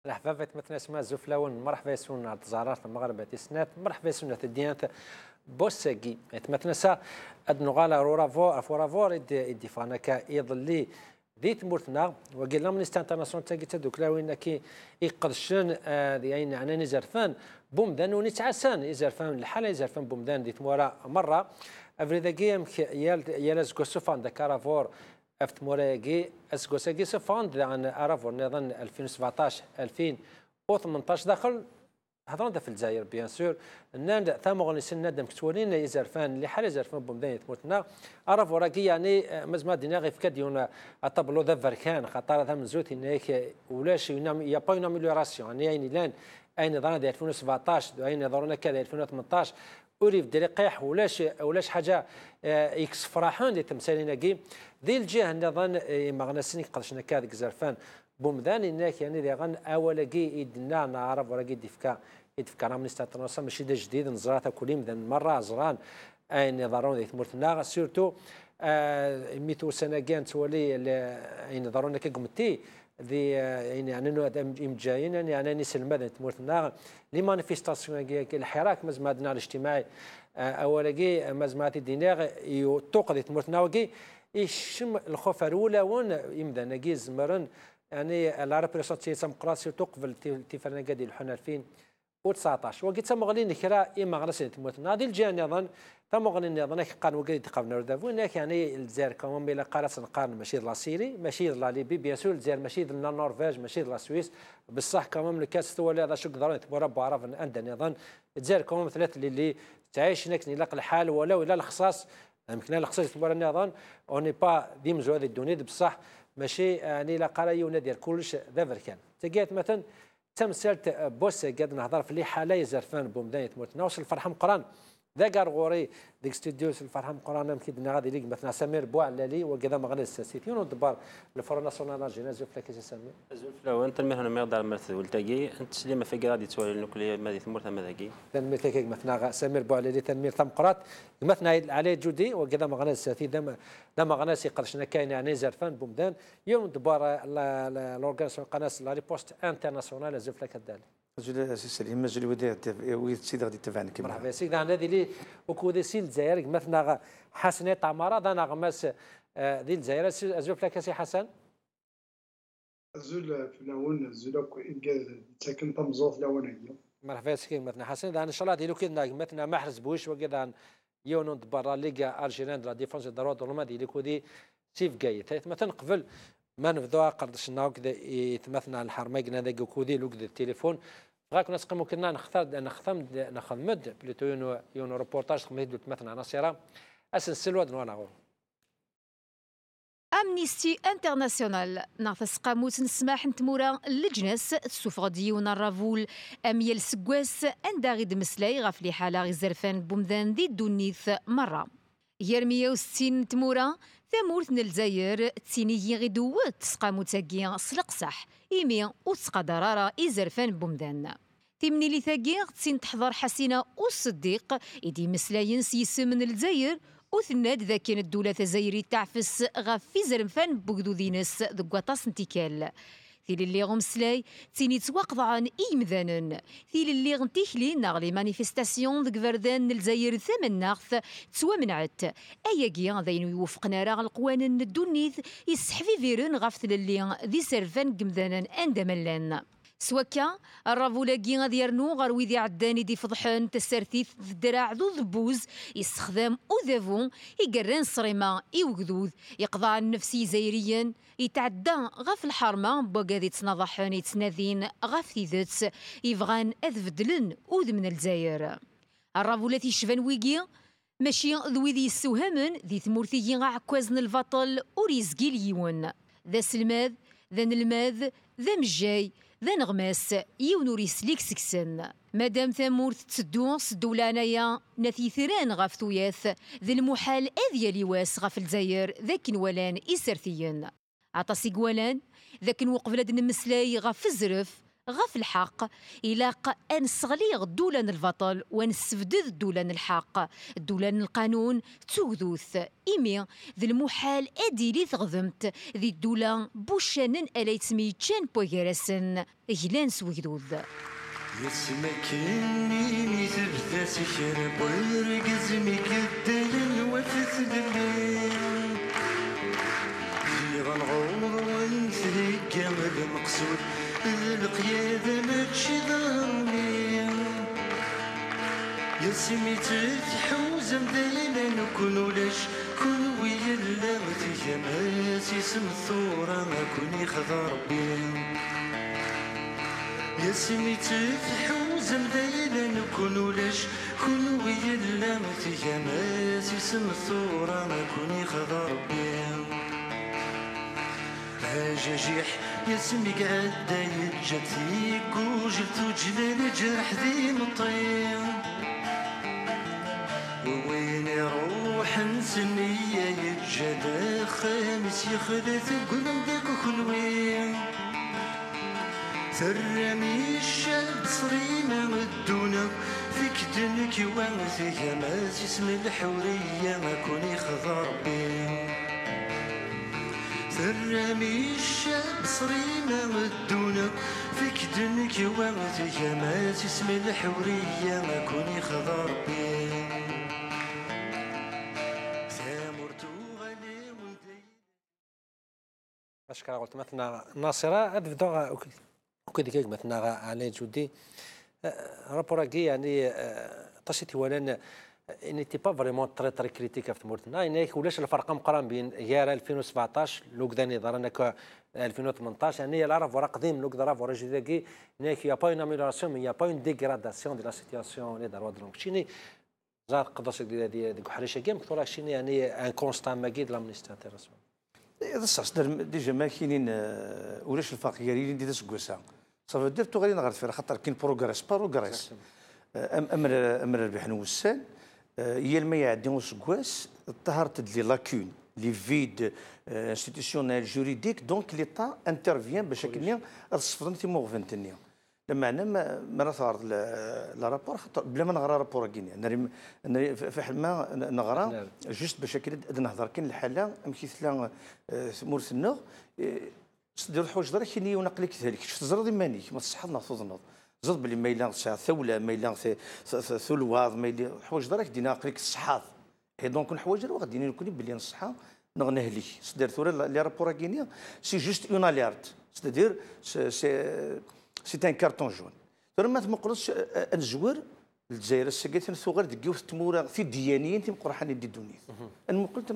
مرحبا مثلا اسماء زفلاون مرحبا يسون تزارات المغرب تسنات مرحبا يسون الديانة بوساقي مثلا سا ادنغالا رورافور يدي فانا كيظلي ذي تمورتنا وقال لهم نيست انترناسيونال تاكي تدوك لا وين كي يقدشن يعني عناني زرفان بومدان ونتعسان يزرفان الحاله يزرفان بومدان دي تمورا مره افريدا جيم يا سكوسوفان دكارافور افت موراغي اسكوساغي سفاند عن ارافور نظن 2017 2018 داخل هضرنا في الجزائر بيان سور نان ثم غنسن ندم كتولين يزرفان اللي حال يزرفان بومدان تموتنا ارافور راكي يعني مزما دينا غير فكاديون اطبلو ذا فركان خاطر هذا من زوت هناك ولاش يا با اون اميليوراسيون يعني لان اين ظن 2017 اين ظهرنا كذا 2018 اريف دقيق ولاش حاجه اكس فرحان اللي تمثالنا كي ذي الجهه نظن ما غنسني قدشنا كذا زرفان بومدان انك يعني اللي غن اول كي يدنا نعرف ولا كي يدفكا راه من استاتنوس ماشي دا جديد نزراتا كل مدن مره زران اين ضرون ذي تمرتنا سورتو ميتو سنه كان تولي اين ضرونا كي قمتي ذي يعني انه جايين يعني نسل مدن تمرتنا لي مانيفيستاسيون كي الحراك مزمادنا الاجتماعي اول كي مزمات دينار يتوقد تمرتنا وكي يشم الخوف الاولى ون يمدا نجيز مرن يعني العرب ريسورتي ديمقراطيه تقبل تيفرنا قادي الحنا 2019 وقيت تمغلين كرا اما غنسين تموت نادي الجان ايضا تمغلين ايضا قان وقيت تقابلنا دافو هناك يعني الجزائر كمان بلا قارات نقارن ماشي لا سيري ماشي لا ليبي بيان سور الجزائر ماشي لا النرويج ماشي لا سويس بصح كمان الكاس تولي هذا شو قدروا مربع عرف عندنا ايضا الجزائر كمان ثلاث اللي تعيش هناك نلاقي الحال ولا الخصاص يمكن الخصاص تبارنا ايضا اوني با ديمزو هذه الدنيا بصح ماشي يعني لا قرايه ديال كلش ذا فركان تلقيت مثلا تمثلت بوسه قد نهضر في اللي حاله يزرفان بومدان تموت نوصل الفرحه مقران ذا كارغوري ديك ستوديوس الفرحه مقران كيدنا غادي ليك مثلا سمير بوعلالي وكذا ما غادي الساسيتيون ودبر الفرن ناسيونال جينيزيو فلاكي سمير لو انت المهنه ما يقدر مرث ولتاقي انت سليمه في غادي تولي النوكليه مادي ثمرت ماذاكي تنمير تاكي مثلا سمير بوعلالي تنمير ثم قرات مثلا عليه جودي وكذا ما غادي الساسي دم ما غادي قرشنا كاين يعني زرفان بومدان يوم دبر لورغانيزاسيون قناه لا ريبوست انترناسيونال زفلاك الدالي سليم مجري ودي سيدي غادي تبعني كما مرحبا سيدي انا هذه اللي وكودي سي الجزائر مثلا حسنه تمارا انا غمس ذي الجزائر ازوف لك سي حسن زول فلاون زولك ساكن طمزوف لونيه مرحبا سيدي مثلا حسن ان شاء الله ديالو كنا مثلا ما حرز بوش وكذا يونون برا ليغا الجيريان دو لا ديفونس دو دروا دو دي كودي سيف جاي مثلا قبل ما نبداو قردشنا وكذا يتمثلنا الحرميق هذا كودي لوك التليفون غاك ناس قمو كنا نخدمد بليتو يونو روبورتاج خميد مثلا ناصره اسن سلواد نوانا امنيستي انترناسيونال نعطس قاموس نسماح نتمورا اللجنس السفغديون الرافول اميال سكواس انداغيد مسلاي غفلي حاله غزرفان بومدان دي دونيث مره هي 160 تمورا ثمورتنا الجزائر تسينيي غدوات تسقامو تاكي سلقصح إيمي وتسقى ضرارة إزرفان بومدان تمني لي ثاكي تسين تحضر حسينة والصديق إدي مسلاين سيس من الجزائر وثناد ذا كانت الدولة الجزائرية تعفس غافي زرفان بوكدودينس ذكواطاس نتيكال ثيل اللي غمسلاي تيني تواقض عن اي مذانن ثيل اللي غنتيخلي ناغ لي مانيفستاسيون ذك فردان الجزائر ثمن ناغث تسوى منعت اياكي ذين يوفقنا راه القوانين الدونيث يسحفي فيرن غافث اللي ذي سرفان قمذانا اندملان سواكا الرافولاكي غادي يرنو غير ويدي عداني دي فضحان تسرثيث الدراع ذو ذبوز يستخدم وذافون يقران صريمة يوكذوذ يقضى عن نفسي زيريا يتعدى غاف الحرمة بوكادي تنضحان يتناذين غاف ثيذات يبغان أذفدلن وذ من الجزائر الرافولات يشفان ويكي ماشي ذويذي السوهامن ذي ثمورثي عكوازن البطل وريزقي ليون ذا سلماذ ذا نلماذ ذا مجاي ذا نغماس يونوري سليك سكسن مادام ثمورث تسدو سدولا انايا ناثي ثيران غاف ثوياث ذا المحال اذيا لواس غاف الجزائر ذاك نولان إسرثيين عطاسي قوالان ذاك نوقف لاد نمسلاي غاف الزرف غف الحق إلاق أن صغليغ دولان البطل ونستفدد دولان الحق دولان القانون تغذوث إيمي ذي المحال أديري ثغذمت ذي الدولان بوشانن أليت ميتشان بوغيرسن غلان سويدوذ يسمك إني تبدا سكر ويرقز مكدل الوفث بالليل في غنغور ونثلق المقصود القيادة ماشي ضروري يسمي تتحوز مدينة نكون ولاش كون ويا اللغة جماس اسم الثورة ما كوني خضر بيه يسمي تتحوز مدينة نكون ولاش كون ويا اللغة جماس اسم الثورة ما كوني خضر بيه هاجاجيح يسمي قعدة يتجاتي وجلت وجلال جرح ذي مطير وين يروح نسنية يتجدى خامس يخلث قلم ديك كل وين ترمي الشاب صريمة مدونة فيك دنك وانثي جماس اسم الحورية ما كوني خضر بيه ترمي الشاب صريمة مدونة فيك دنك وانثي جماس اسم الحورية ما كوني خضر بيه اشكرا قلت مثلا ناصرة هذا بدو وكذا كيك مثلا علي جودي رابوراكي يعني طشتي ولان ان تي با فريمون تري كريتيك في تمورتنا يعني ولاش الفرق مقارن بين يا 2017 لو كداني ضرنا 2018 يعني لا راه قديم لو كدرا فورا جديكي نيك يا با اون اميليوراسيون مي يا با اون ديغراداسيون دو لا سيتياسيون لي دروا دونك شيني زاد قداش ديك حريشه كيم كثر شيني يعني ان كونستان ماكيد لا منستر انتيريسون هذا الصح ديجا ما كاينين ولاش الفرق كاينين دي تسكوسا صافي دير تو غادي نغرد فيها خاطر كاين بروغريس امر الربح نوسان هي ما يعدي وسكواس ظهرت لي لاكون لي فيد انستيتيسيونيل جوريديك دونك ليتا انترفيان باش كنيا الصفر انت موفنتنيا لما انا ما ثار لا رابور بلا ما نغرا رابور كينيا انا في حال ما نغرا جوست باش كي نهضر كاين الحاله مكيثلا مورث النغ دير الحوايج درا كاين ونقل لك ذلك شفت زرد مانيك ما تصحى تنوض زرد بلي ما الا ثوله ما الا ثلواض ما الا الحوايج درا كدينا نقل لك الصحاف اي دونك الحوايج درا غادي نكون بلي نصحى نغنه لك سدير ثوره لي رابور كينيا سي جوست اون اليرت سيتادير سي ان كارتون جون ما تمقلص الزوار الجزائر السكيت ثوغر ديو في التموره في الديانيين تم قرحاني دي دونيث انا قلت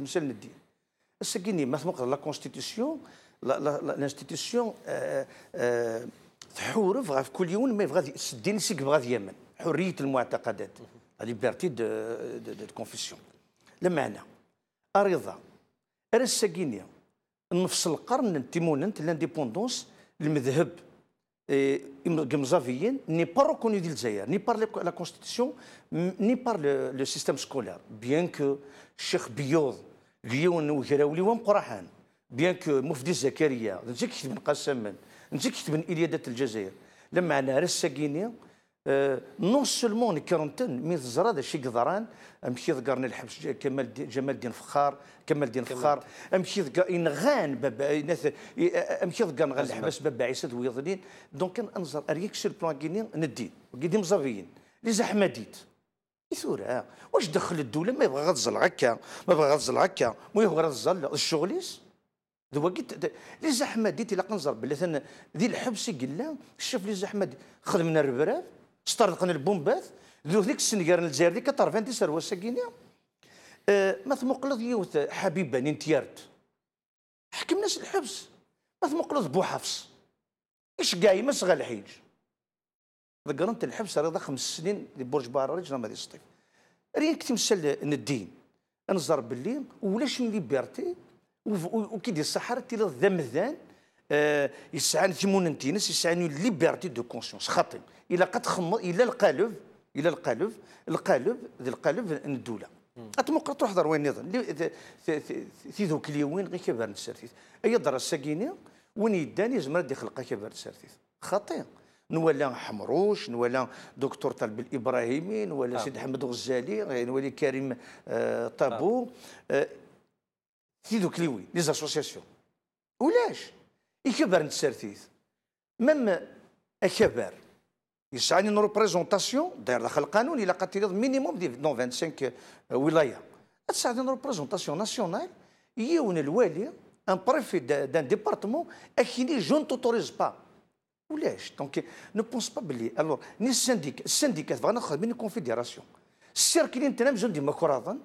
مثل الدين السكيني ما تمقل لا كونستيتيسيون لانستيتيسيون تحورف في كل يوم ما يبغى الدين سيك بغا اليمن حريه المعتقدات لا ليبرتي دو كونفيسيون لمعنى الرضا السكينيه نفس القرن التيموننت لانديبوندونس المذهب مزافيين ني با ريكوني ديال الجزائر ني بار لا كونستيتيسيون ني بار لو سيستيم سكولار بيان كو الشيخ بيوض ليون وكراولي ومقرحان بيان كو مفدي زكريا انت كتب قسما انت كتب اليادات الجزائر لما انا رساكينيا نون سولمون كارونتن مي زرا هذا الشيء قدران امشي ذكرنا الحبس جمال الدين فخار كمال الدين فخار امشي ينغان بابا امشي ذكرنا الحبس بابا عيسى ويضلين دونك كننظر اريك سير بلان كينيا ندين قديم مزافيين لي زحمديت ثورة واش دخل الدوله ما يبغى غتزل هكا ما بغى غتزل هكا ما يبغى غتزل الشغليس دابا قلت لي زحمديت الا كنزر بلي ذي الحبس قال شوف لي زحمديت خدمنا الربراب استرقنا البومبات ذو ذيك السنغار الجزائر ديك طرفان دي سروا ساكينيا ما ثمقلض يوث حبيبه ننتيارت حكم ناس الحبس ما ثمقلض بو حفص ايش قاي ما صغى الحيج ذكرت الحبس راه 5 سنين لبرج باراري جنا ما يسطيف ريك تمثل الدين نزر باللي ولاش من ليبرتي وكي دير الصحراء تيلا ذمذان يسعى تيمون انتينس يسعى ليبرتي دو كونسيونس خاطئ الى قد خمض الى القالب ذي القالب الدوله اتمقر تحضر وين نظن في ذوك اليومين غير كبار نسرتيث اي درس ساكينه وين يداني زمر دي خلقه كبار نسرتيث خطير. نولى حمروش، نولى دكتور طلب الابراهيمي، نولى سيد احمد غزالي، نولى كريم طابو، في دوك لي زاسوسياسيون ولاش يكبر نتسرتيث ميم اكبر يسعني نو ريبريزونطاسيون داير داخل القانون الا قتل مينيموم دي 25 ولايه تساعد نو ريبريزونطاسيون ناسيونال يون الوالي ان بريفي دان ديبارتمون اكيني جون توتوريز با ولاش دونك نو بونس با بلي الوغ ني السنديكات بغا ناخذ من الكونفيديراسيون السيركلين انت نمزون ديما كراضا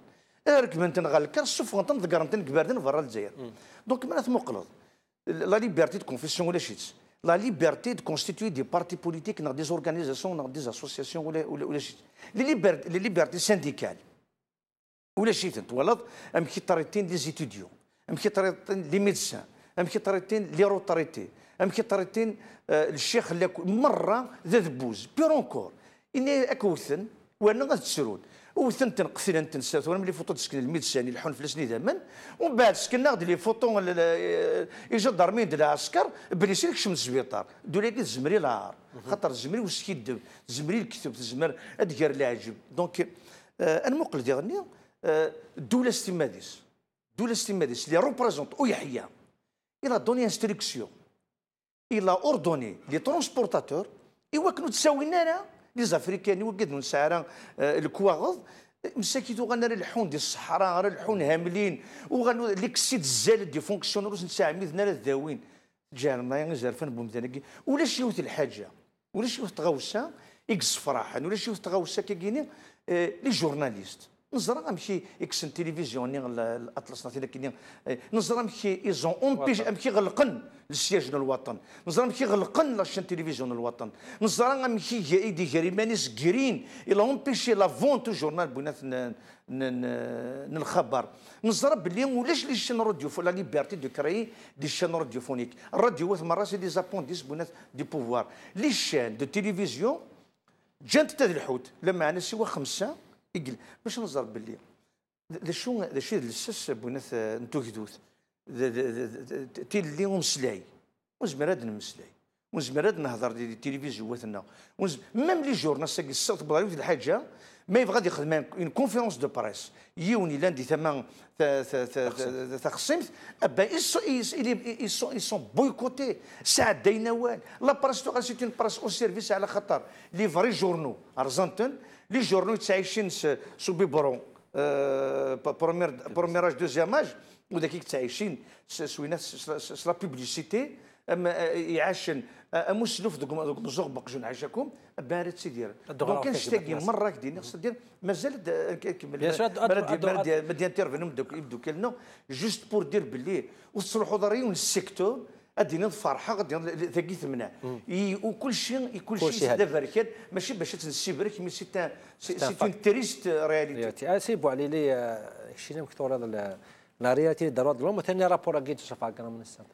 ركبنتن غالكر سوفونتن ذكرنتن كباردن برا الجزائر دونك معناتها مقلض لا ليبرتي دو كونفيسيون ولا شيت لا ليبرتي دو كونستيتوي دي بارتي بوليتيك نا دي زورغانيزاسيون نا دي اسوسياسيون ولا شيت لي ليبرتي سانديكال ولا شيت انت ولاد ام كي طريتين لي زيتوديون ام كي طريتين لي ميدسان ام كي طريتين لي روتاريتي ام كي طريتين الشيخ مره ذا ذبوز بيرونكور اني اكوثن وانا غتسرون وثنتن قتلن تنسات وانا ملي فوتو تسكن الميدساني الحون فلسني داما ومن بعد سكننا غادي لي فوتو الجدارمين ديال العسكر بلي سيرك شمس السبيطار دولي الزمري العار خاطر الزمري وسكيد الزمري الكتب الزمر ادكار العجب دونك انا مقل ديالني الدوله استماديس اللي ريبريزونت او يحيى الى دوني انستركسيون الى اوردوني لي ترونسبورتاتور ايوا كنو تساوينا انا لي زافريكان وقدنوا نسعرا الكواغض مساكيتو غنرى الحون ديال الصحراء غير الحون هاملين وغنو ليكسيد الزالد دي فونكسيونيروس نتاع ميدنا الذاوين جارنا زارفان بومدانكي ولا شيوت الحاجه ولا شيوت تغوسه اكس فرحان ولا شيوت تغوسه كيكيني لي جورناليست نزرا امشي اكس التلفزيون الاطلس ناتينا كيني نزرا امشي ايزون اون امشي غلقن للسياج الوطن نزرا امشي غلقن لاشين تلفزيون الوطن نزرا امشي ايدي جريمانيس كرين الى اون بيشي لا فونت جورنال بنات الخبر نزرا بلي ولاش لي شين راديو لا ليبرتي دو كري دي شين راديوفونيك الراديو مرات سي دي زابونديس بنات دي بوفوار لي شين دو تلفزيون جانت تاع الحوت لما انا سوا خمسه يقل باش نزر باللي ذا شي السس بنات نتوكدوث تيلي ومسلاي وزمراد نمسلاي وزمراد نهضر ديال التلفزيون وثنا ميم لي جورنا ساكي الصوت بغاو في الحاجه ما يبغى يخدم اون كونفيرونس دو بريس يوني لاندي ثمان تخصيمت ابا يسون بويكوتي ساعه داينوال لا بريس تو سي اون بريس او سيرفيس على خطر لي فري جورنو ارجنتين لي جورنو تعيشين سو بيبرون بروميراج دوزياماج وذاك تعيشين سوينات سلا بوبليسيتي اما يعاشن مسلوف دوك نزوغ بقجون عاشاكم بارد سيدير دونك كنشتاقي مره كدير خص دير مازال مديان تيرفينو يبدو كلنا جوست بور دير باللي وصلوا حضريون السيكتور ادينا الفرحه غادي ثقي ثمنه وكل شيء دابا بركات ماشي باش تنسيبرك مي سي اون تريست رياليتي سيبوا علي لي شي مكثور هذا لا رياليتي ضروري لهم ثاني رابور كي تشوف هكا من السنه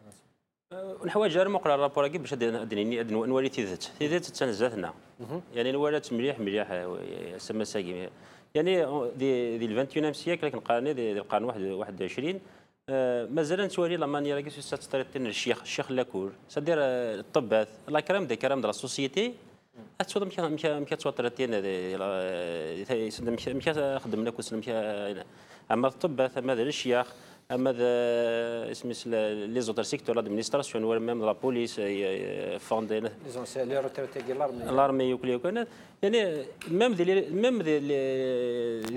الحوايج غير مقرا الرابور كي باش ادني نوري تيذات تنزاتنا يعني الولات مليح سما ساقي يعني دي 21 سيكل كنقارني ديال القرن 21 مازال نتوالي لا مانيير كي ستطريتين الشيخ لاكور سدير الطبات لا كرام دي كرام ديال السوسيتي اتوض مكا توطرتين مكا خدم لك وسلم اما الطبات اما الشيخ اما اسمي لي زوتر سيكتور لادمينستراسيون ولا ميم لا بوليس فوندي لي روتيرتي ديال لارمي وكل يعني ميم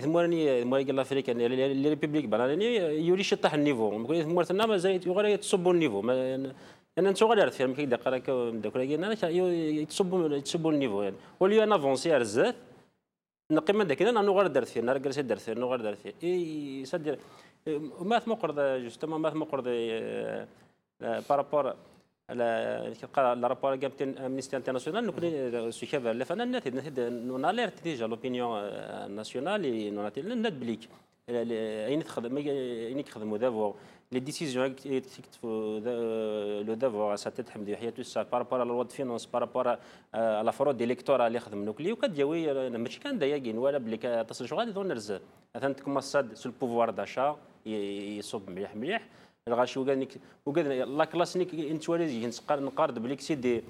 ثمورني موالي الافريكان لي ريبوبليك بناني يوري شطح النيفو ثمورتنا مازال يغير تصبوا النيفو انا انت غير عرفت ما كيدير قراك داك انا يتصبوا النيفو يعني ولي انا افونسي على الزات نقي من داك انا غير درت فيه انا جالس درت فيه غير درت فيه اي سدير ما مقرض جوستومون ما مقرض بارابور لا رابور جابت امنيستي انترناسيونال نكون سو كيف لا فانا نتي نون اليرت ديجا لوبينيون ناسيونال نون نت بليك اين تخدم اين يخدموا دافور لي ديسيزيون لو دافور ساتيت حمد يحيى توسا بارابور لا لوا دو فينونس بارابور لا فرود الكتورال اللي خدم نوكلي وكدياوي ماشي كان داياكين ولا بلي تصل شو غادي دون نرزق مثلا تكون صاد سو البوفوار داشا يصب مليح الغاشي وكاد لا كلاس نتوالي نقارد بلي سي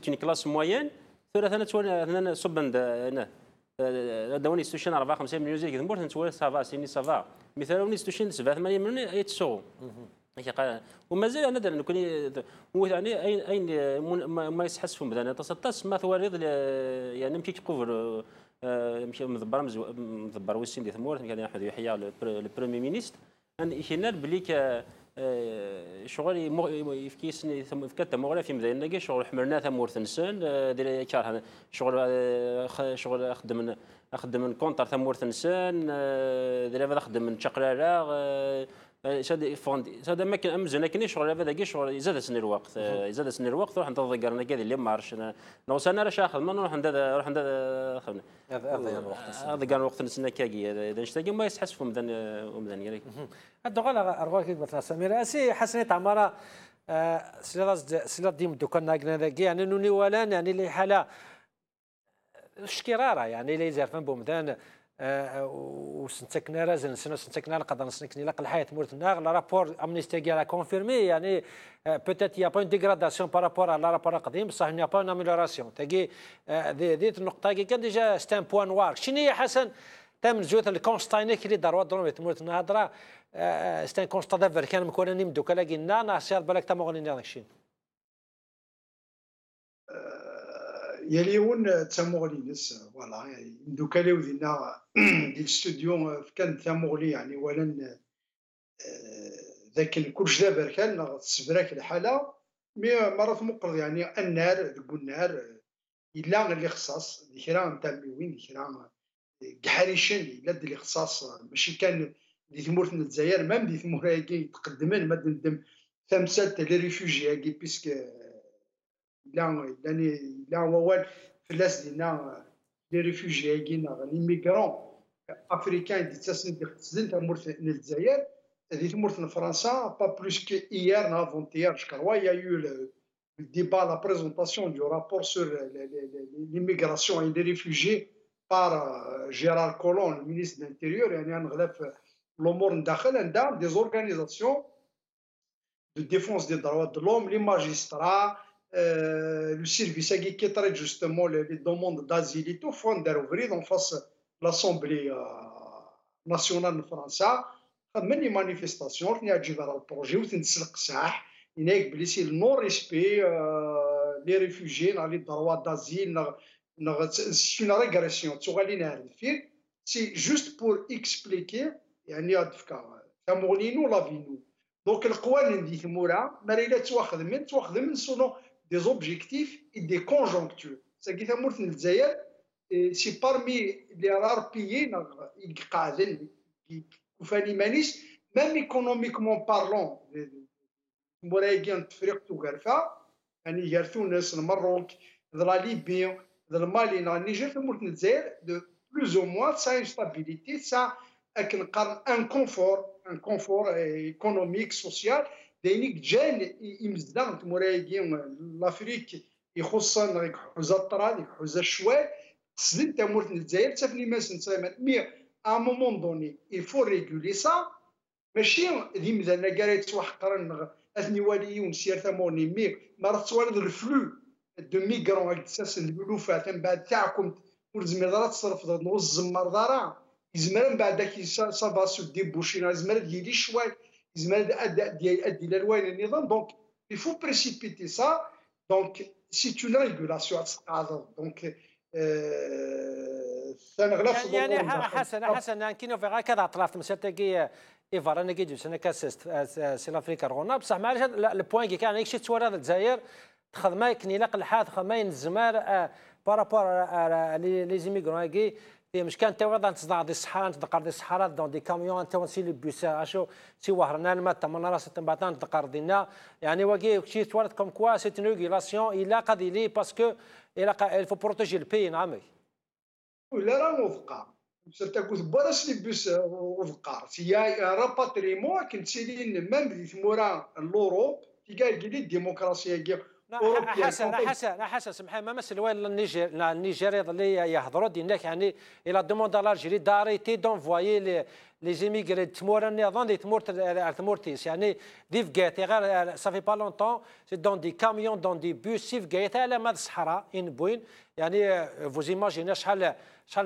اون كلاس موين ثلاثه انا صب هنا داوني ستوشن 4 5 مليون زيك ثمور نتوالي سافا سيني سافا مثلا وني ستوشن 7 8 مليون يتسو ومازال انا نكون يعني اين ما يسحس فيهم مثلا تصطس ما ثواريض يعني مشي تقوفر مشي مضبر وسين دي ثمور كان احمد يحيى البريمي مينيستر ان يشنال بليك شغل يفكيسني ثم فكت مغرفي مذينا شغل حمرنا ثمور ثنسن دير كار شغل اخدم كونتر ثمور ثنسن دير هذا اخدم من شقراره هذا ما كان امزنا كني شغل هذا شغل زاد سن الوقت روح ننتظر قرنا كذا اللي ما عرفش نوصلنا راش اخذ ما نروح روح خدنا هذا كان وقت نسنا كاكي اذا نشتاق ما يسحسفوا مدن يريك الدغال ارغوك مثلا سمير اسي حسني تعمره سلاد ديم دوكان ناقنا ذاكي يعني نوني ولان يعني اللي حاله شكراره يعني اللي زارفين بومدان وسنتكنا رازن سنتكنا قدر نسنكني لق الحياه مورتنا لا رابور امنيستي كاع كونفيرمي يعني بوتيت يا با اون ديغراداسيون بارابور على رابور قديم بصح نيا با اون اميليوراسيون تاكي ديت النقطه كي كان ديجا ستان بوان نوار شنو هي حسن تم جوت الكونستاينيك اللي داروا دروم تمورتنا هضره ستان كونستا دافر كان مكونين مدوك لاكينا ناس بالك تا مغني داك الشيء يليون تاموغلينس فوالا يعني دوكا لي ودينا ديال الاستوديو كان تاموغلي يعني ولن ذاك كلشي دابا كان تسبراك الحاله مي مرات مقرض يعني النار ذوك النار الا اللي خصاص ديكرا نتاميوين ديكرا كحريشن الا اللي خصاص ماشي كان دي ثمورتنا الجزائر مام دي ثمورها كي تقدمن ما ندم ثمسات لي ريفوجي كي بيسك لا هو فلاس ديالنا لي ريفوجي كينا لي ميغرون افريكان دي تسن دي خصن تمورت الجزائر هذه تمورت فرنسا با بلوس كي ايير نافونتيير شكروا يا يو le débat la présentation du rapport sur l'immigration et les réfugiés par Gérard Collomb le ministre de l'Intérieur يعني نغلف الامور نداخل عندها des organisations de défense des droits de l'homme les magistrats le service qui traite justement les demandes d'asile et tout, font d'ouvrir en face l'Assemblée nationale de France. من les manifestations, il y a du projet où il y a le non-respect des réfugiés, les droits d'asile, c'est une régression. C'est juste pour expliquer, il y a des la vie. Donc, le قوانين دي ثمورا ما لا تواخذ من selon des objectifs et des conjonctures. C'est qui تمورت الجزائر c'est parmi les rares pays qui قاعدين وفاني مانيش même économiquement parlant مورايكين تفريق وغرفه يعني غير تونس المروك لا ليبيا المالي النيجر تمورت الجزائر de plus ou moins ça une stabilité ça كنقارن ان كونفور ايكونوميك سوسيال داينيك جان يمزدان مورايكين لافريك يخصن حوزه الطراد حوزه الشوال سدن تمورت الجزائر تفني ما سنسامات مي ا مومون دوني يفو ريغولي سا ماشي ذي مذانا كاع توحقرن اثني واليون سير ثموني مي ما راه توالد الفلو دو ميغرون هاك اساس الالوفات من بعد تاعكم ولزم راه تصرف نوز الزمر دارا يزمر من بعد داك صافا سو ديبوشينا يزمر ديالي شوال يزمر ادي الالوان النظام دونك il faut précipiter ça donc c'est une régulation donc يعني حسن كاين في هكذا اطراف مساتكي ايفار انا كيجي سنه كاس سي افريكا رونا بصح معليش البوين كي كان شي تسوار هذا الجزائر تخدم كني لاق الحاد خدمه الزمار بارابور لي زيميغرون كي مش كان تو وضع تصدع دي الصحراء تدقر دي الصحراء دون دي كاميون تو سي لي بوس اشو سي وهرنا الماء تمنا راس تنباتان تدقر دينا يعني واكي شي توارد كوم كوا سي اون ريغولاسيون الا قد لي باسكو il faut protéger le pays نعم ولا راه موفقه سرتاكوت براس لي بوس وفقار سي راباتريمون كنت سيلين مام دي ثمورا لوروب كي قال لي الديمقراطيه كي حسن سمح ما مسل وين النيجير اللي يهضروا دينك يعني الى دوموند لالجيري داريتي دونفوايي لي زيميغري تمور النظام دي تمورتيس يعني دي فكاتي غير صافي با لونتون سي دون دي كاميون دون دي بوس سيف كايت على ماد الصحراء ان بوين يعني فوز ايماجيني شحال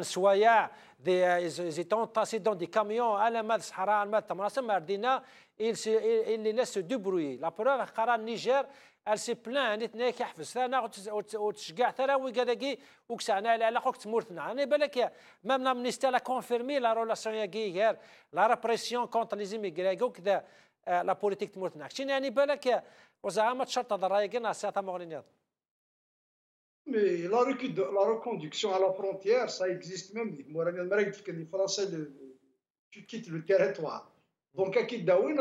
سوايع دي زيتون تاسي دون دي كاميون على ماد الصحراء على ماد تمراسم ماردينا اللي لاس دو بروي لا بروف قرا النيجر elle s'est plaint نتناك يحفظ ثانا وتشجع ثرا وكذاكي وكسعنا على علاقه تمورتنا انا بالك مام منيستر لا كونفيرمي لا رولاسيون ياكي غير لا ريبريسيون كونتر لي زيميغري وكذا لا بوليتيك تمورتنا شنو يعني بالك وزعما تشرط هذا الراي كنا ساعه مغرينيات. Mais la reconduction à la frontière, ça existe même. Moi, les Français quittent le territoire. Donc, à qui une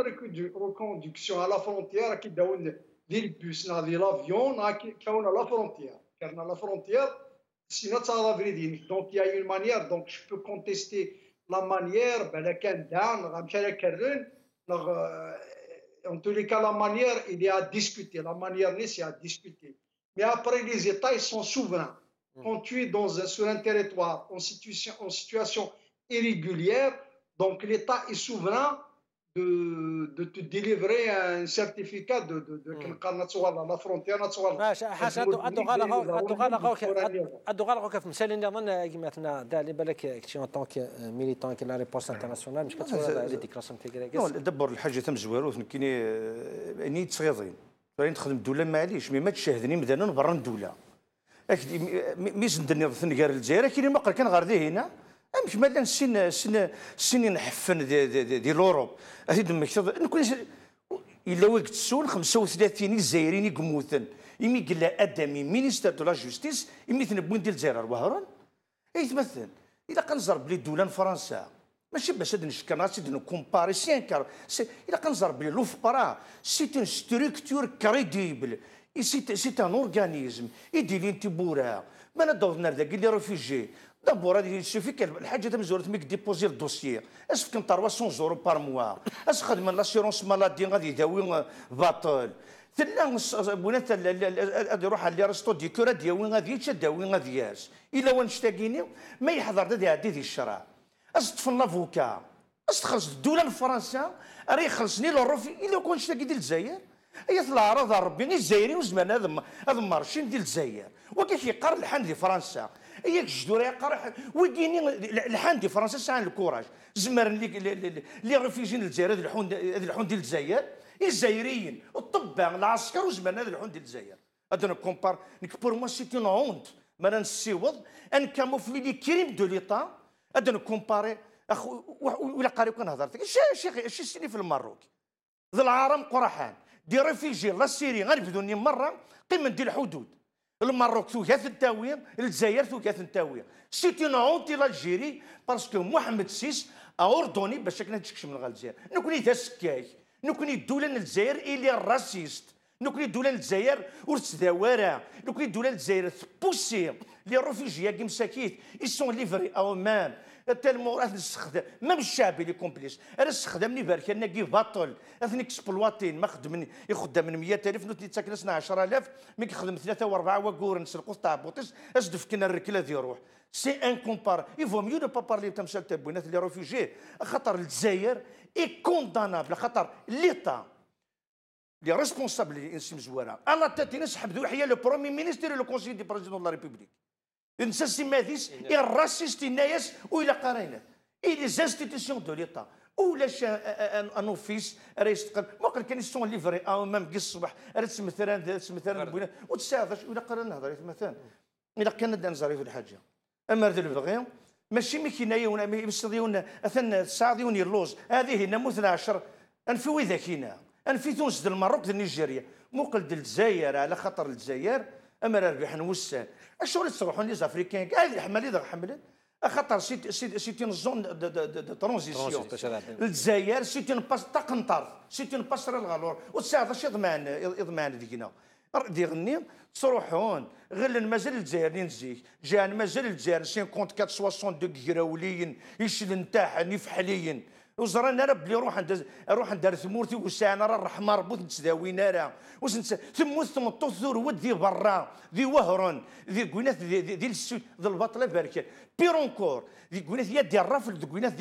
reconduction à la frontière, à qui des bus, des avions, qui ont la frontière. Car à la frontière, sinon ça va vridir. Donc, il y a une manière. Donc, je peux contester la manière. En tous les cas, la manière, il est à discuter. La manière, c'est à discuter. Mais après, les États, ils sont souverains. Quand tu es sur un territoire en situation irrégulière, donc l'État est souverain de te délivrer un certificat de la frontière. حسن ادو غالغو في مثال اللي نظن مثلا دالي بالك كتي اون طونك ميليتون كي لا ريبورس انترناسيونال مش كتصور هذه ديكلاسيون تيغريكس دبر الحاجه تم زوارو كاين اني تصغيضين راني نخدم الدوله معليش مي ما تشاهدني مثلا برا الدوله ميز ندني ثنكار الجزائر كاين ما كان غير هنا مش مالا السن نحفن دي لوروب هذه دمك نكون الا وقت السون 35 الجزائريين يقموثن يمي قلا ادمي مينيستر دو لا جوستيس يمي تنبوين ديال الجزائر وهران يتمثل الا كنزر بلي دوله فرنسا ماشي باش هاد نشكر راسي دو كومباري سي انكار الا كنزر بلي لوف برا سي اون ستركتور كريديبل سي ان اورغانيزم يدي لي انت بورا ما ندور نردا قال لي ريفوجي دابور هذه سوفي الحاجه تم زورت ميك ديبوزي الدوسيي اسف كنت 300 يورو بار موا اس خدم لاسيورونس مالادي غادي يداوي باطل ثلا بنات يروح على ريستو دي كورا دياوي غادي تداوي غادي ياس الا ونشتاقيني ما يحضر دي عدي دي الشرع استفن لافوكا استخلص الدوله الفرنسا راه يخلصني للروفي الا كون شتاقي ديال الجزائر هي الاعراض ربي الجزائريين وزمان هذا مارشين ديال الجزائر وكيف يقر الحان دي فرنسا هي الجدوره يقر ويديني الحان دي فرنسا ساعه الكوراج زمر لي ريفيجين الجزائر هذه الحون ديال الجزائر الجزائريين الطباء العسكر وزمان هذا الحون ديال الجزائر هذا نكومبار بور موا سي اون هونت ما نسيوض ان كاموفلي لي كريم دو ليطا هذا نكومباري اخو ولا قاري كنهضر شي سيني في الماروك ذا العارم قرحان دي ريفيجي لا سيري غنبدوني مره قمه ديال الحدود الماروك ثلاث التاويه الجزائر ثلاث التاويه سي اون اونتي لالجيري باسكو محمد سيس اردني باش كنا تشكش من الجزائر نكوني ذا سكاي نكوني الدوله الجزائر الي راسيست نكوني الدوله الجزائر ورتداوره نكوني الدوله الجزائر بوسي لي ريفيجيا كي مساكيت اي سون ليفري او مام تالمو راه نستخدم مام الشعبي لي كومبليس انا استخدمني بارك انا كي باطل اثني اكسبلواتين ما خدم يخدم من 100000 نوتي تاكل 12000 مي كيخدم 3 و4 وكور نسرقوا تاع بوطيس اش دفكنا الركله ديال روح سي ان كومبار يفو ميو دو با بارلي تمثال تاع بنات لي ريفوجي خاطر الجزائر اي كوندانابل خاطر ليتا لي ريسبونسابل انسي مزواره انا تاتي نسحب ذو حيا لو برومي مينيستير لو كونسيي دي بريزيدون لا ريبوبليك نساسي ماذيس الراسيست الناس ولا قرينات اي لي زانستيتيسيون دو ليتا ولاش ان اوفيس راه يستقل ما كان يسون ليفري او مام كي الصباح راه تسمثران بوينا وتساعدش ولا قرا نهضر مثلا الا كان نزاري في الحاجه اما هذا البغي ماشي مي كينايا ولا يصديون اثن ساعديون اللوز هذه هنا مثنى 10 انفي وذا كينا انفي تونس ديال المغرب ديال نيجيريا موقل ديال الجزائر على خاطر الجزائر اما ربح نوسان اش اللي تصرحون لي زافريكان كاع هذه حمل اللي حملت خاطر سيتي اون زون دو ترانزيسيون الجزائر سيتي اون باس تقنطر سيتي اون باس للغالور وتساعد اش يضمان ديكنا ديغني تروحون غير مازال الجزائر نزيك جان مازال الجزائر 54 62 كراوليين يشل نتاع نفحليين وزرانا راه بلي روح عند ثمورتي وساعنا راه الرحمه ربوت نتداوينا راه ثموت تمطوط ذو ذي برا ذي وهرن ذي كوينات ذي السود ذي البطله باركه بيرونكور ذي كوينات يا ديال الرافل ذي كوينات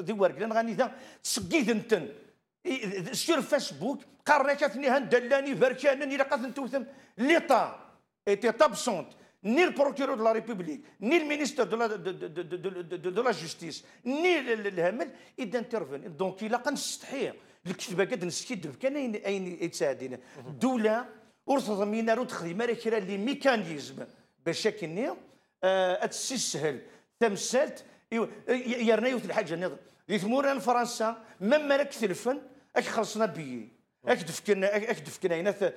ذي ورقلان غاني ذا تسقيد انتن سير فيسبوك قارنا كاتني هندلاني بركانني لا قد نتوثم ليطا ايتي تابسونت ni le procureur de la République, ni le ministre de la Justice, ni le Hamel, ils interviennent. Donc il a qu'un stahir. الكتبه قد نسكيد كان اين يتساعدنا دوله ارتضى مينا رود خدمه راه كرا لي ميكانيزم باش كني تسهل تمثلت يرنا يوث الحاجه نظر دي ثمورا فرنسا مما راك تلفن اك خلصنا بيي اكدفكنا هنا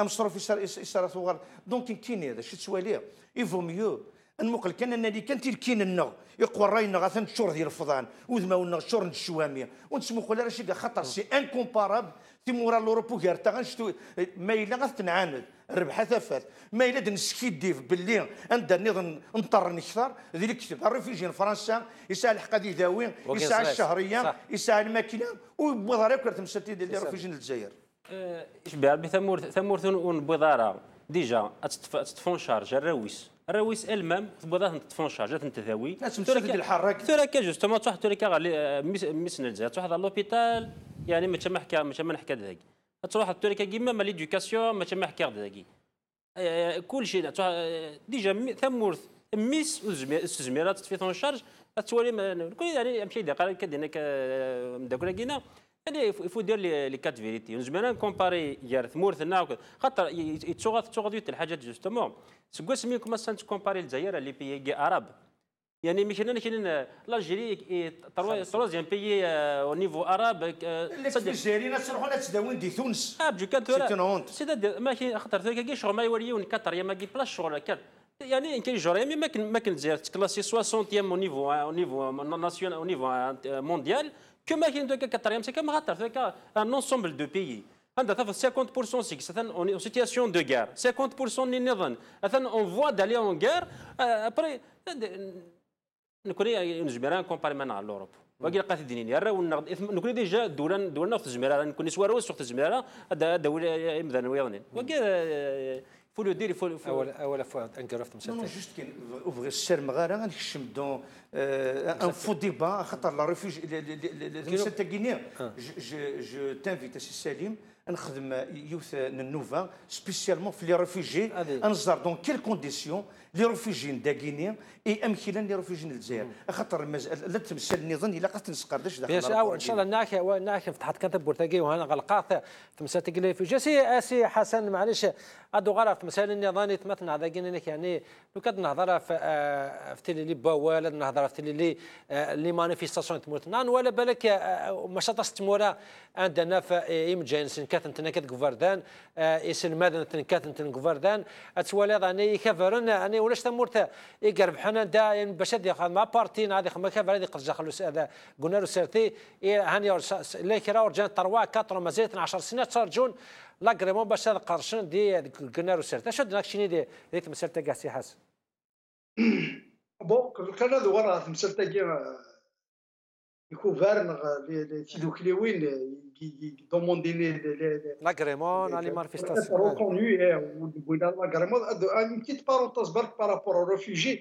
امصرف يسار ثوار دونك كاين هذا شو تسوى ليه يفو ميو نمقل كان انني كانت الكين النغ يقوى راينا غاثن شور ديال الفضان وذما ولنا شور الشواميه ونسمو خويا راه شي خطر سي انكومبارابل في مورا لوروبو كارتا غنشتو ما الا غتنعاند الربحه ثفات ما الا نسكي ديف باللي ندير نظن نضطر نكثر ذي الكتب الريفيجين فرنسا يساع الحقادي داوين يساع الشهريه يساع الماكينه وبوضاره كرت مساتي ديال الريفيجين الجزائر اشبع بثمور ونبوضاره ديجا تطفون شارج الرويس المام بوضاره تطفون شارج تنتذاوي تمشي الحراك توريكا جوستومون تروح توريكا ميسن الجزائر تروح لوبيتال يعني ما نحكى ذاك تروح توريكا كيما ما ليدوكاسيون ما نحكي ذاك كل شيء ديجا ثمور ميس الزميرات في ثون شارج تولي كل يعني مشي دقيقه كدينا مداكولا كينا يعني يفو دير لي كات فيريتي زعما كومباري يار ثمورثنا خاطر يتسوغ الحاجات جوستومون سكواس مين كوما سانت كومباري الجزائر لي بيي عرب يعني مش هنا كاين الجيري تروازيام بيي او نيفو عرب الجزائريين تروحوا تداوين دي تونس جو كان سيدا ما كاين خاطر ذاك شغل ما يوريون كاتر يا ما كاين بلاش شغل كات يعني كاين جوريمي ما كان الجزائر تكلاسي 60 او نيفو ناسيونال او نيفو مونديال كما كاين دوكا كاتريام سي كما خاطر ذاك ان انسومبل دو بيي عندها 50% سيكس اون سيتياسيون دو غير 50% نظن مثلا اون فوا دالي اون غير ابري نكوني نجبران كومباري مع لوروب واقي لقات الدنيا راه نكوني ديجا دولنا في الزميره نكوني سوار وسط الزميره هذا دوله مثلا ويضنين واقي فولو دير اول فوا انكرفت مسات نو جوست كاين اوفغي السير مغارا غنخشم دون ان فو ديبا خاطر لا ريفوج مسات غينيا جو تانفيت سي سليم نخدم يوث النوفا سبيسيالمون في لي ريفوجي انزار دون كيل كونديسيون لي ريفوجين دا غينيا اي امثله لي ريفوجين الجزائر خاطر لا تمثل النظام الا قد نسقردش داخل ان شاء الله ناك فتحت كتب بورتاغي وهنا غلقات تمثل لي ريفوجي سي حسن معليش ادو غرف مثلا النظام تمثل هذا كاين يعني لو كاد نهضر في تيلي بوال نهضر في تيلي لي مانيفيستاسيون تموتنا ولا بالك مشاط استمورا عندنا في ايمجينس كاتنتنا كغفردان اسن مدن كاتنتن غفردان اتولى راني كفرن اني ولاش تمورت يقرب حنا دائما باش ديال ما بارتين هذه خما كفر هذه قرجا خلص هذا قلنا له سيرتي هاني لا كرا ورجان 3 4 مازال 12 سنه ترجون لاغريمون باش هذا قرشن دي قلنا له سيرتي شد داكشي دي مسالته كاع سي حسن بون كان هذا ورا مسالته كاع يكوفرن لي كليوين دومونديني لاغريمون على مانيفيستاسيون ريكونو لاغريمون une petite parenthèse برك بارابور aux réfugiés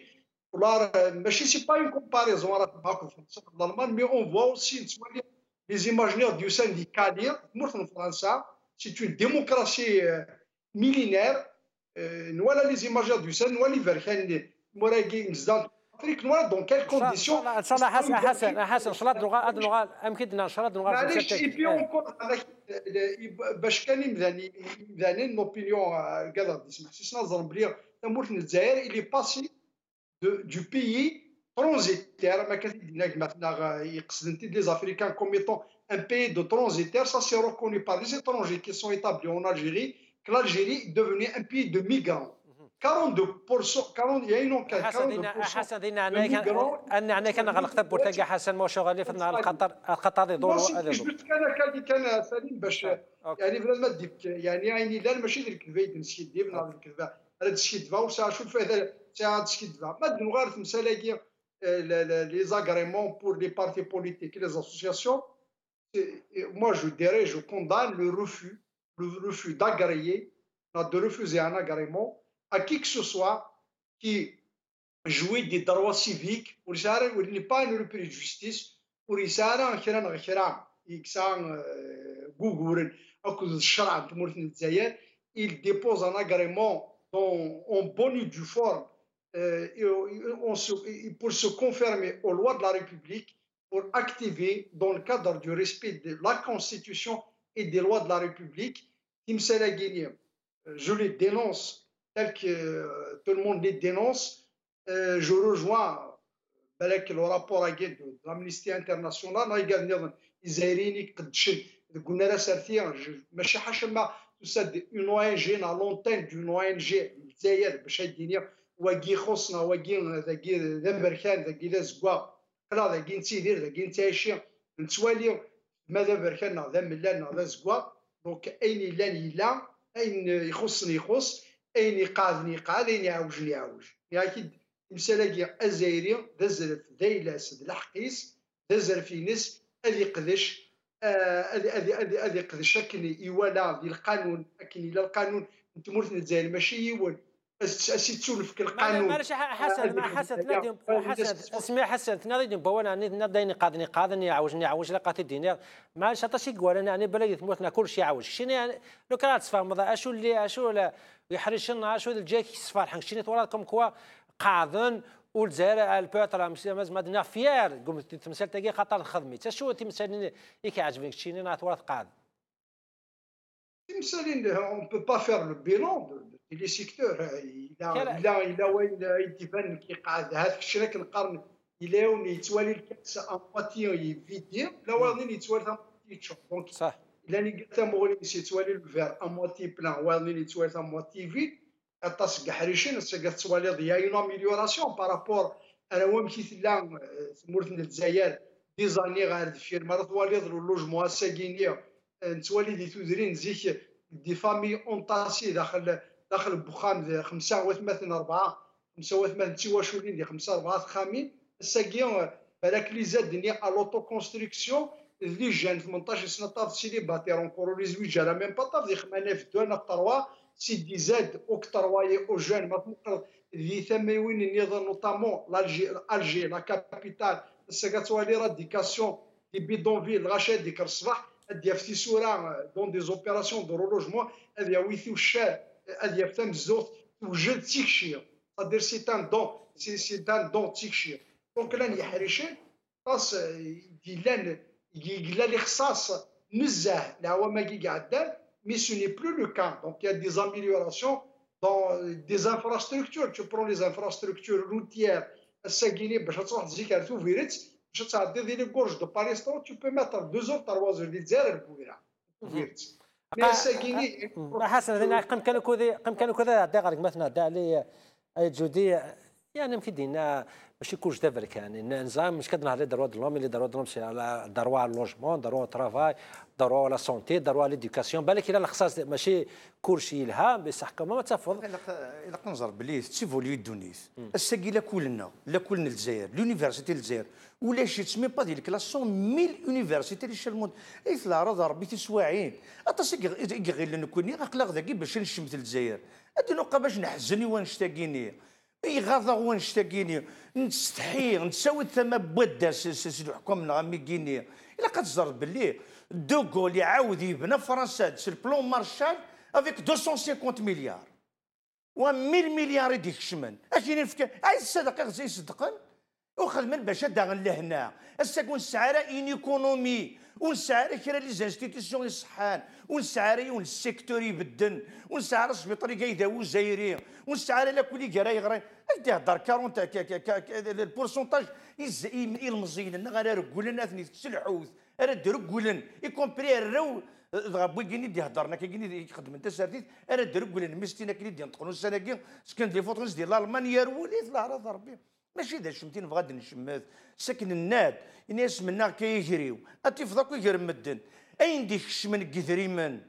ولا ماشي سي با اون كومباريزون راه معاكم في الالمان مي اون فوا اوسي لي زيماجينير دو سانديكالير في فرنسا سي اون ديموكراسي ميلينير ولا لي زيماجينير دو سان ولا فيركان موراكي مزدان افريك نوار دون كيل كونديسيون ان شاء الله حسن ان شاء الله اللغه يمكن ان شاء الله اللغه معليش اي بي اونكور باش كان مذانين نوبينيون كذا تسمح سي نظر بلي تموت الجزائر اللي باسي دو بيي ترانزيتير ما كان مثلا يقصد انت لي افريكان كوم ايتون ان بيي دو ترانزيتير سا سي ريكوني بار لي étrangers qui sont établis en Algérie que l'Algérie devenait un pays de migrants 42% 40 il y a une enquête 42% حسن دينا انا كان غلقت بورتاغي حسن ما شغالي في الخطر يدور كان سليم باش يعني بلا ما ديك يعني لا ماشي ديك الكذبه نسيت ديال الكذبه هذا الشيء دفا وسا شوف هذا ساعه الشيء دفا ما نغار في مسالاكي les agréments pour les partis politiques et les associations. Moi, je dirais, je condamne le refus d'agréer, de refuser un agrément à qui que ce soit qui jouit des droits civiques pour ça, il n'est pas une reprise de justice pour ça, il dépose un agrément en bonne et due forme pour se conformer aux lois de la République, pour activer dans le cadre du respect de la Constitution et des lois de la République. Je les dénonce tel que tout le monde les dénonce. Je rejoins le rapport de l'Amnesty International. قلنا لها سارتي ماشي حاشا تسد اون او ان جي نا لونتين دون او ان جي الجزائر باش الدنيا واكي خصنا واكي ذاكي ذا بركان ذاكي ذا زكوا لا ذاكي نتيدير ذاكي نتعيشي نتوالي ماذا بركان ذا ملان ذا زكوا دونك اين لان يلا اين يخصني يخص اين يقعدني يقعد اين يعوجني يعوج يعني اكيد مسالاكي الجزائري ذا زرف ذا يلاس ذا الحقيس ذا زرفينس اللي قدش هذه قد شكل يوالا ديال القانون لكن الى القانون تمرت الجزائر ماشي يول اسي تسولف القانون معليش حسن اسمع حسن تنادي بوانا ناديني قادني قادني عاوجني عاوج لقات الدنيا معليش حتى شي قوال انا يعني بلدي تموتنا كل شيء عاوج شنو يعني لو كان تفهم اشو اللي اشو لا يحرشنا اشو الجاي صفار شنو توراتكم كوا قاضن والجزائر البوتر مدنا فيار قمت تمثال تاقي خاطر خدمي شو تمثال ياك عاجبك شي نات ورا قاعد تمثالين اون بو با فير لو بيلون دي لي سيكتور الى وين يتبان كي قاعد هذاك الشيء كنقارن الى وين يتوالي الكاس امواتي فيدي لا وين يتوالي تشوف دونك صح الا ني قلت مغربي يتوالي الفير امواتي بلان وين يتوالي امواتي فيد الطاس كحريشين السقف توالي ضيا اون اميليوراسيون بارابور انا وين مشيت لا مورت الجزائر دي زاني غير دفير مرات توالي اللوجمون ساكينيا نتوالي دي تودرين زيك دي فامي اونطاسي داخل البخام 5 و8 4 5 و8 تيواشولين دي 5 4 خامين الساكيون بالك لي زادني ا لوتو كونستركسيون اللي جان 18 سنه طاف سيدي باتير اونكور لي زويت جا ميم با طاف دي خمانه في الدوانا في طروا سيدي زاد اوكتر واي او جان ما تنقر اللي ثموين النظام نوطامون الجي لا كابيتال السكاتوالي راديكاسيون دي بيدونفيل غاشا ديك الصباح هادي في سورا دون دي زوبيراسيون دو رولوجمون هادي ويثيو الشار هادي في الزوت توجد تيكشي صدير سي ان دون تيكشي دونك لان يحرشين خاص ديلان يقلا لي خصاص نزاه العوامه كي قاعدان mais ce n'est plus le cas. Donc il y a des améliorations dans des infrastructures. Tu prends les infrastructures routières, de Palestine, tu peux mettre 2 heures, 3 heures de حسن قم كذا داغرك مثلا داع لي جودي يعني في دينا ماشي كلش دابرك يعني النظام مش كدنا على دروا دلوم اللي دروا دلوم على دروا اللوجمون دروا ترافاي دروا لا سونتي دروا ليدوكاسيون بالك الى الخصاص ماشي كلشي لها بصح كما تفضل الا كنظر بلي تيفولي دونيس الساكيلا كلنا لا كلنا الجزائر لونيفرسيتي الجزائر ولا شي تسمي با ديال كلاس 100 يونيفرسيتي اللي شال الموند اي في العرض ربي تسواعين اتصي غير نكوني غقلا ذاكي باش نشمت الجزائر هادي نبقى باش نحزني ونشتاقيني اي غاضا ونشتاقيني نستحي نساوي ثما بودا سي حكمنا غامي كيني الا كتزر باللي دوغول يعاود يبنى فرنسا سي البلون مارشال افيك 250 مليار و 1000 مليار يديك الشمن اجيني نفكر عايز الصدقه غزي يصدقن وخدمن باش داغن لهنا الساكون السعاره ان ايكونومي ونسعر كرا لي زانستيتيسيون يصحان ونسعر والسيكتور يبدن ونسعر السبيطار يداوو زايرين ونسعر لا كل كرا يغري تهضر 40 البورسونتاج المزيان غير ركولن اثني تسلحوث راه دركولن يكومبري الرو غابوي كيني دي هضرنا كيني يخدم انت سرديت انا دركولن مستينا كيني دي نطقنوا السنه سكن دي فوتونس ديال الالمانيا رولي في العراض ربي ماشي دا شمتين بغاد نشمت ساكن الناد الناس منا كيجريو اتفضاك يجري مدن اين ديك الشمن كثريمن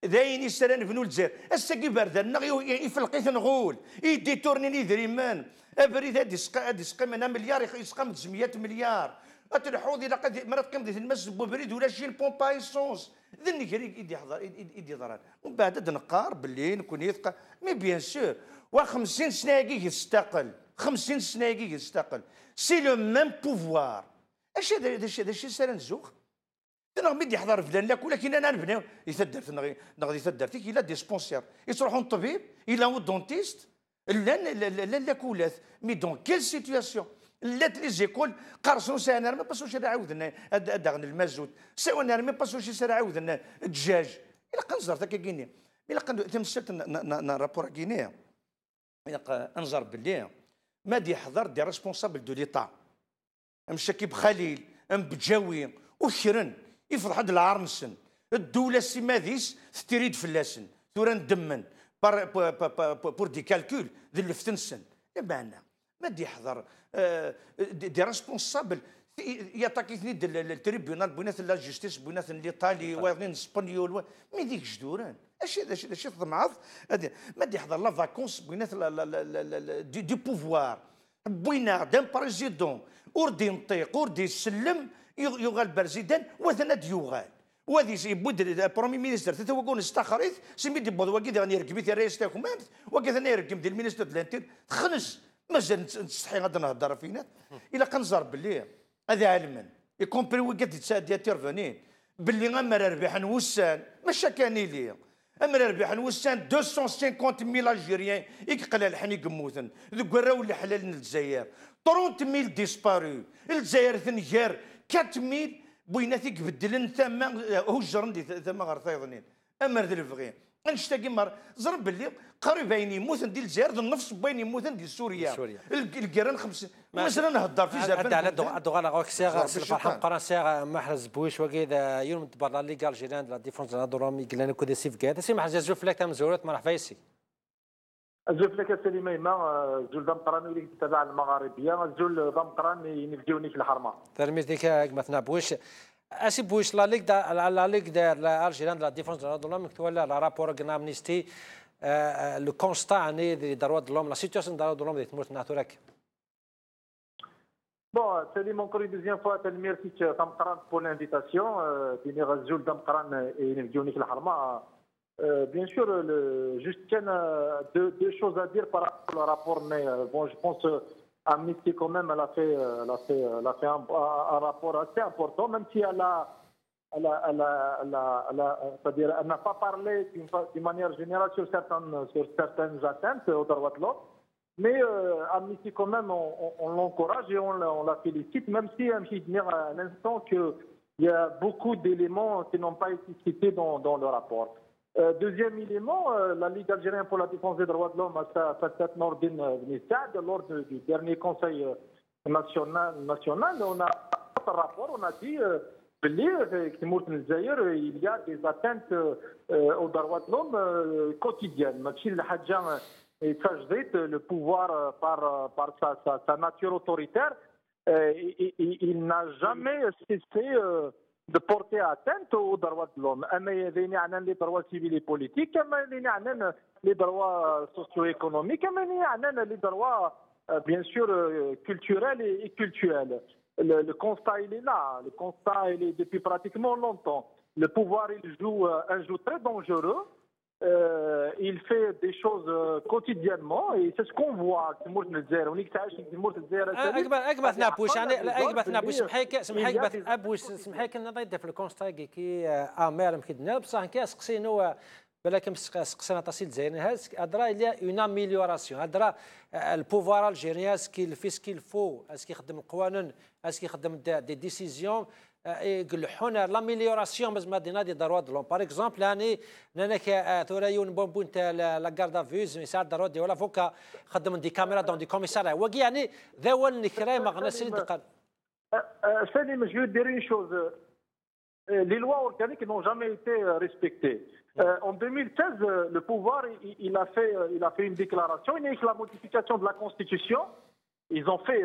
داين يسران بنو الجزائر الساكي باردنا يفلقيت نغول يدي تورنيني ذريمان ابريد هادي سقى من مليار يسقى من 900 مليار اتلحوظ الى قد مرات قيمه المس بوبريد ولا شي البومبا ايسونس ذني كري يدي يحضر يدي ضرر ومن بعد نقار باللي نكون يثقى مي بيان سور و 50 سنه يستقل 50 سنه يستقل سي لو ميم بوفوار اش هذا الشيء سال نزوخ انا مدي يحضر فلان لا ولكن انا نبني يثدرت نغدي يثدرت الى ديسبونسير يروحون الطبيب الى هو الدونتيست لا كولات مي دون كيل سيتياسيون لات لي زيكول قرصوا سانا ما باسوش عاودنا داغن المازوت سوانا ما باسوش سانا عاودنا الدجاج الا قنزر تاك كينيا الا تمثلت رابور كينيا الا انظر باللي ما دي يحضر دي ريسبونسابل دو ليطا مشى كي بخليل ام بجاوي وشرن يفرح هاد العرنسن الدوله سيماديس تريد فلاسن ثورا ندمن بور دي كالكول ذي الفتنسن بمعنى ما دي يحضر دي ريسبونسابل يعطيك التريبيونال بنات لا جوستيس بنات الايطالي واثنين اسبانيول مي ديك جدوران اش هذا اش ضمعض ما دي يحضر لا فاكونس بنات دي بوفوار بوينا دان بريزيدون وردي ينطيق وردي يسلم يغال برزيدان وثنا ديوغال وهذه يبود البرومي مينيستر تتوقون استخريت سمي دي بود وكي غادي يركب الرئيس تاعكم وكي ثاني يركب ديال المينيستر د الانتير خنس مازال نستحي غادي نهضر فينا الا كنزر باللي هذا علما يكومبري وكي تساد تيرفونين باللي غمر ربح نوسان ماشا كان لي امر ربح نوسان 250,000 الجيريان يقلل الحنيق موثن ذوك راو اللي حلال الجزائر 30,000 ديسبارو الجزائر ثنجار 4,000 بويناتي بدلن ثم هجرن ثم غرثايضنين امر ذي الفغين نشتاقي مر زرب باللي قريب بين يموتن ديال الجزائر النفس بين يموتن ديال سوريا الكيران 50 مثلا نهضر في زربان على الدغاله غوك سيغ الفرحه قرا سيغ محرز بويش وكذا يوم تبرع لي قال جيران لا ديفونس لا دورامي قلنا كودي سيف كذا سي محرز زوف لك مزورات مرحبا يسي زوف لك سليمه ما زول دم قراني اللي تتابع المغاربيه زول دم قراني نفديوني في الحرمه ترميز ديك مثلا بويش اسي بويش لا ليغ لا الجيران لا ديفونس لا دورامي ولا لا رابور كنا امنيستي لو كونستا اني دي دروا د لوم لا سيتواسيون دروا د لوم دي تموت ناتورك Bon, c'est encore une deuxième fois que merci Tamkaran pour l'invitation. Dini Razoul Tamkaran et Nivdiouni Harma. Bien sûr, juste deux choses à dire par rapport au rapport, mais bon, je pense Amnesty quand même, elle a fait un rapport assez important, même si c'est-à-dire, elle n'a pas parlé d'une manière générale sur certaines atteintes aux droits de l'homme. Mais Amnesty, quand même, on l'encourage et on la félicite, même si on peut dire à l'instant qu'il y a beaucoup d'éléments qui n'ont pas été cités dans le rapport. Deuxième élément, la Ligue algérienne pour la défense des droits de l'homme a fait cette Nordin Nissad lors du dernier Conseil national. On a fait un rapport, on a dit il y a des atteintes aux droits de l'homme quotidiennes. Et le pouvoir, par sa nature autoritaire, il n'a jamais cessé de porter atteinte aux droits de l'homme. Il y a les droits civils et politiques, il y a les droits socio-économiques, il y a les droits, bien sûr, culturels et cultuels. Le constat, il est là. Le constat, il est depuis pratiquement longtemps. Le pouvoir, il joue un jeu très dangereux. Il fait des choses quotidiennement et c'est ce qu'on voit. اقبث نابوش يعني اقبث نابوش سمحيك نضيد في الكونستا كي امير مكدنا بصح كي سقسينو بالك سقسينا تاصيل زين هضرا il y a une amélioration هضرا البوفوار الجيريان اسكي في سكيل فو اسكي يخدم القوانين اسكي يخدم دي ديسيزيون يقلحون لاميليوراسيون باش ما دينا دي دروا دلون باغ اكزومبل يعني انا ثوريون بون تاع لا غاردا فيز يساعد دروا دي ولا فوكا خدم دي كاميرا دون دي كوميساريا وكي يعني ذا هو النكراي ما غنسي دقال Salim, je veux dire une chose. Les lois organiques n'ont jamais été respectées. En 2016, le pouvoir il a fait une déclaration, il y a eu la modification de la Constitution. Ils ont fait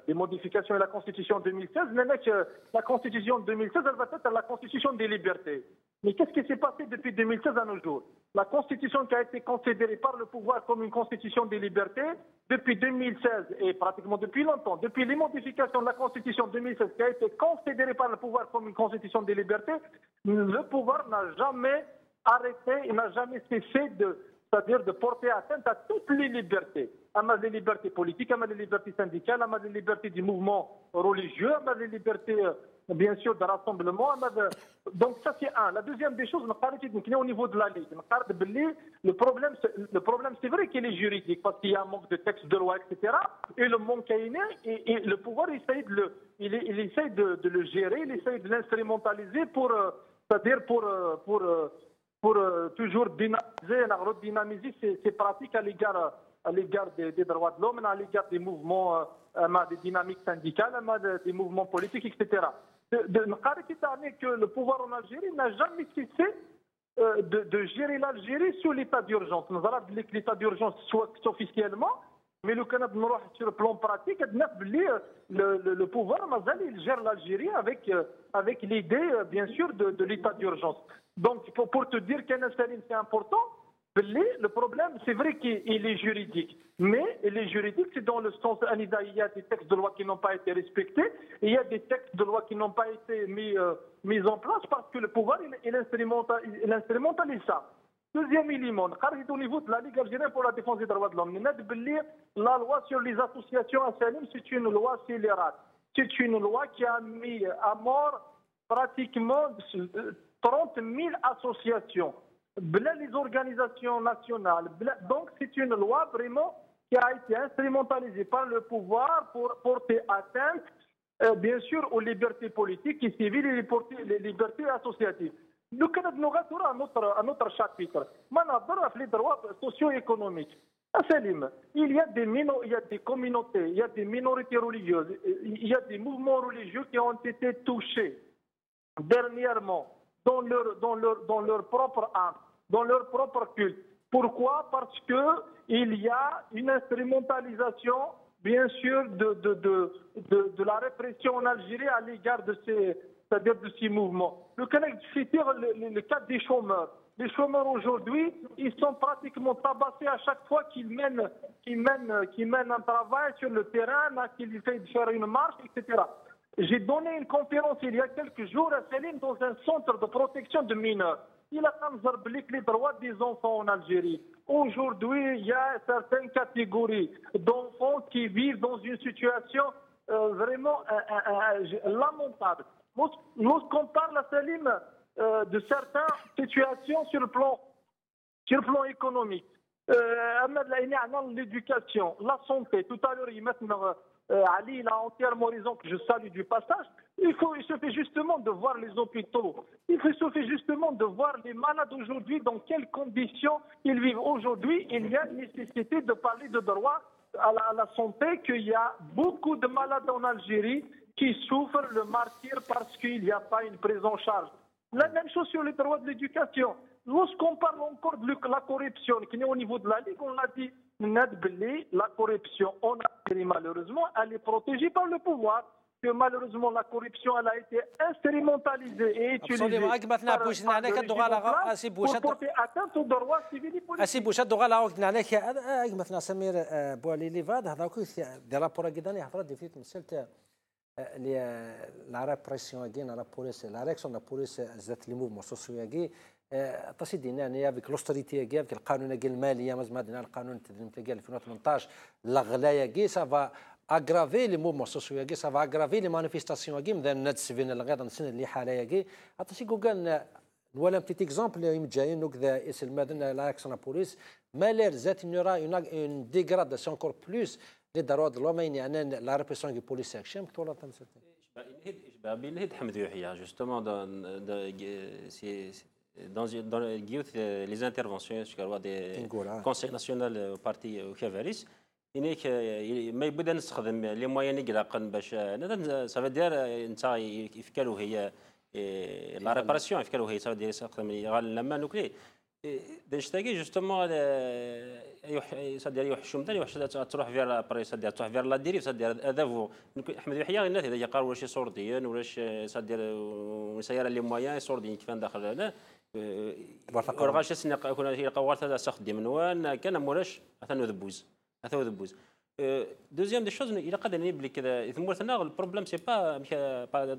des modifications à la Constitution de 2016. Maintenant que la Constitution de 2016, elle va être la Constitution des libertés. Mais qu'est-ce qui s'est passé depuis 2016 à nos jours? La constitution qui a été considérée par le pouvoir comme une constitution des libertés depuis 2016 et pratiquement depuis longtemps, depuis les modifications de la constitution 2016 qui a été considérée par le pouvoir comme une constitution des libertés, le pouvoir n'a jamais arrêté, il n'a jamais cessé c'est-à-dire de porter atteinte à toutes les libertés. Les libertés politiques, les libertés syndicales, les libertés du mouvement religieux, les libertés, bien sûr, de rassemblement. Donc ça, c'est un. La deuxième des choses, au niveau de la Ligue, le problème, c'est vrai qu'il est juridique, parce qu'il y a un manque de texte de loi, etc. Et le manque est né, et le pouvoir essaye il essaye de le gérer, il essaye de l'instrumentaliser c'est-à-dire pour toujours redynamiser ses pratiques à l'égard des droits de l'homme, à l'égard des mouvements, des dynamiques syndicales, des mouvements politiques, etc. Que le pouvoir en Algérie n'a jamais cessé de gérer l'Algérie sous l'état d'urgence. Nous avons dit que l'état d'urgence soit officiellement, mais le Canada sur le plan pratique, le pouvoir il gère l'Algérie avec l'idée, bien sûr, de l'état d'urgence. Donc, pour te dire qu'un Salim, c'est important, le problème, c'est vrai qu'il est juridique. Mais il est juridique, c'est dans le sens, il y a des textes de loi qui n'ont pas été respectés, et il y a des textes de loi qui n'ont pas été mis en place parce que le pouvoir, il instrumentalise ça. Deuxième élément, au niveau de la Ligue algérienne pour la défense des droits de l'homme, la loi sur les associations à Salim, c'est une loi scélérate. C'est une loi qui a mis à mort pratiquement 30 000 associations. Les organisations nationales. Donc c'est une loi vraiment qui a été instrumentalisée par le pouvoir pour porter atteinte, bien sûr, aux libertés politiques et civiles et les libertés associatives. Nous avons un autre chapitre. Les droits socio-économiques. Il y a des communautés, il y a des minorités religieuses, il y a des mouvements religieux qui ont été touchés dernièrement dans leur propre âme, dans leur propre culte. Pourquoi? Parce qu'il y a une instrumentalisation, bien sûr, de la répression en Algérie à l'égard de ces mouvements. Le cas des chômeurs. Les chômeurs aujourd'hui, ils sont pratiquement tabassés à chaque fois qu'ils mènent un travail sur le terrain, qu'ils essaient de faire une marche, etc. J'ai donné une conférence il y a quelques jours à Salim dans un centre de protection de mineurs. Il a observé les droits des enfants en Algérie. Aujourd'hui, il y a certaines catégories d'enfants qui vivent dans une situation vraiment lamentable. Lorsqu'on parle à Salim de certaines situations sur le plan économique, l'éducation, la santé, tout à l'heure, Ali, il a entièrement raison, que je salue du passage. Il suffit justement de voir les hôpitaux. Il suffit justement de voir les malades aujourd'hui, dans quelles conditions ils vivent. Aujourd'hui, il y a nécessité de parler de droit à la santé, qu'il y a beaucoup de malades en Algérie qui souffrent le martyre parce qu'il n'y a pas une prise en charge. La même chose sur les droits de l'éducation. Lorsqu'on parle encore de la corruption, qui est au niveau de la Ligue, on l'a dit, la corruption en Algérie, malheureusement, elle est protégée par le pouvoir. Que malheureusement, la corruption, elle a été instrumentalisée et utilisée pour porter atteinte aux droits civils et politiques. أسيبوش الدغال عاودنا عليك مثلا سمير بواليلي فاد هذا كل دي رابور جدا يحضر دي فيت مسلت la répression la police la réaction de la police ذات لي موفمون سوسيو تصيدينا يعني avec l'austérité avec القانون الماليه مازال القانون التنظيم تاع 2018 la غلايه ça va aggraver les mouvements sociaux ça va aggraver les manifestations مثلا الناس السفينه الغير نسن اللي حاله عطيتي كان voilà un petit exemple يوم جايين نكذا اسم المدن la réaction de la police ما l'air ذات il y aura une dégradation encore plus les droits de l'homme يعني la répression du police action que toi بالهد حمد يحيى justement dans les interventions sur des conseils national au parti au Khavaris إنك ما يبدأ نستخدم لي موين يقلقن باش ça veut dire انت يفكروا هي la réparation يفكروا هي ça veut dire يستخدم لما نوكلي دنشتاقي justement c'est-à-dire يوحشوا مثلا يوحش تروح فير c'est-à-dire تروح فير لا ديريف c'est-à-dire هذا احمد يحيى الناس اذا قالوا واش صورديين ولاش c'est-à-dire وسياره لي موين صورديين كيف داخل هنا ورغاش سنة كنا يلقاو غير سخدم منوان كان مولاش أثنو ذبوز دوزيام دي شوز الى قد نبلي كذا ثمورتنا البروبليم سي با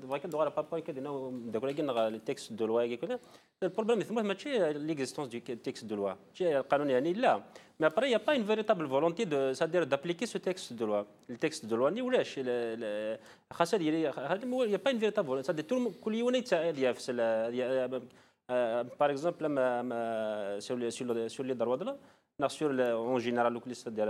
فاكر دوغا با كذا نو داكولا كنا التكست دو لوا كذا البروبليم ثمورت ماشي ليكزيستونس دو تكست دو لوا شي القانون يعني لا مي ابري يا با اون فيريتابل فولونتي دو سادير دابليكي سو تكست دو لوا التكست دو لوا ني ولاش خاصه ديال يا با اون فيريتابل فولونتي سادير كل يوم يتساعد باغ اكزومبل لما سور لي دروا دلا sur en général le c'est-à-dire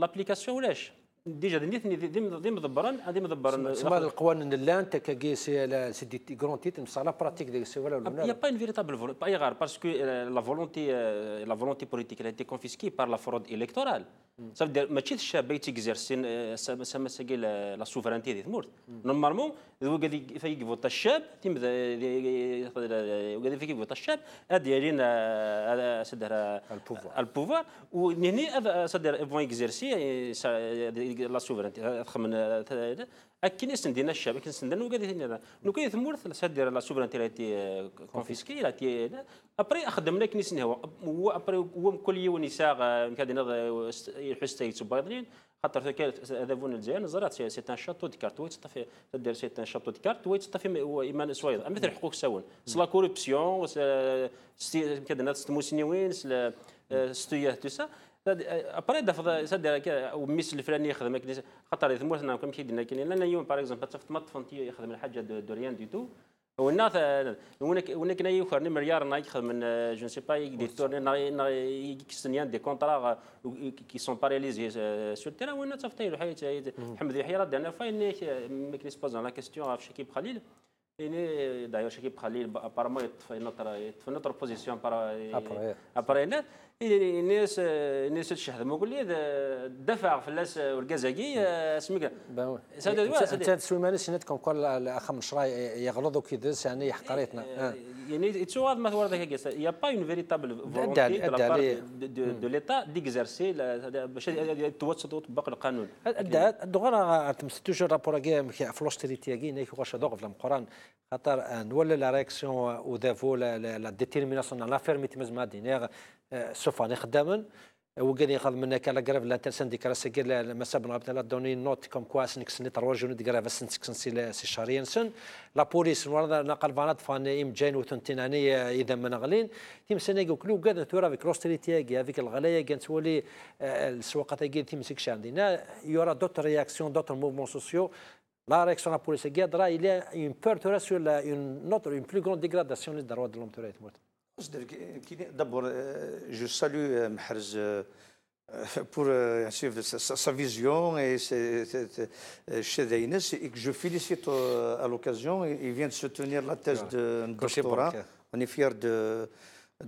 l'application ولاش ديجا دي مدبران هذه مدبران تسمى القوانين اللي انت كقيس سي دي غران تيت مسالا براتيك ديال السوالف ولا il y a pas une véritable volonté pas égard parce que la volonté politique elle a été confisquée par la fraude électorale ça veut dire ماشي الشاب يتيكزيرسي سما ساقي لا سوفرانتي دي ثمورت نورمالمون غادي فايق فوت الشاب تيم غادي فايق فوت الشاب ديالين سدر البوفوار ونهني سدر فون اكزيرسي لا سوفرانتي خمن اكن يسندنا الشاب اكن يسندنا وقال نو كاين ثمورث سدر لا سوفرانتي لاتي كونفيسكي لاتي ابري اخدمنا كنيس هو ابري هو كل يوم يساغ كادنا يحس تيتبايضين خاطر هذا فون الجزائر زرات سي ان شاتو دي كارت ويتصطفي تدير سي ان شاتو دي كارت ويتصطفي ايمان سويض مثل حقوق ساون سلا كوربسيون كادنا ستموسنيوين ستويه تو سا ابري دافا سدير وميس الفلاني يخدم خاطر يثمرنا كم كيدنا كاين لان اليوم باغ اكزومبل تفطمط فونتي يخدم الحاجه دو ريان دي تو والناس هناك يخرج مليار نايخ من جو سي با دي تورني كيستنيان دي كونطرا كي سون با رياليزي سور تيران وين تفتيلو حياه محمد يحيى رد على فاين ما كاينش باز لا كيستيون في شكيب خليل يعني داير شكيب خليل ابارمون في نوتر بوزيسيون ابري الناس الشهد ما يقول لي دفع فلاس والكازاكي سميك انت سويماني سنت كم قال الاخ مشراي يغلظوا كذا يعني يحقريتنا يعني تسوى ما هو هذاك يا با اون فيريتابل فولونتي دو ليتا ديكزيرسي باش تطبق القانون الدغرا تمس توجور رابور كاع فلوستيريتي كاين هيك واش دوغ في القران خاطر نولي لا رياكسيون او دافو لا ديتيرميناسيون لا فيرميتي مزما دينيغ سوف اني خداما وقال ياخذ منك على قريب لا سنديك راه سجل مساب نغبت لا دوني نوت كوم كواس نيك سني تروا جون دي قريب سنتكسن سي شاريان سن لا بوليس ورا نقل فانات فاني ام جاين وتنتيناني اذا ما نغلين تيم سنيك كلو قاد تورا فيك روستريتي هذيك الغلايه كانت تولي السواقه تاعي تيمسك شاندينا يورا دوت رياكسيون دوت موفمون سوسيو لا رياكسيون لا بوليس قاد راه il y a une peur de sur une plus grande dégradation des droits de l'homme. D'abord, je salue Mahrez pour sa vision et chez Daïnes et que je félicite à l'occasion. Il vient de se tenir la thèse de doctorat. On est fiers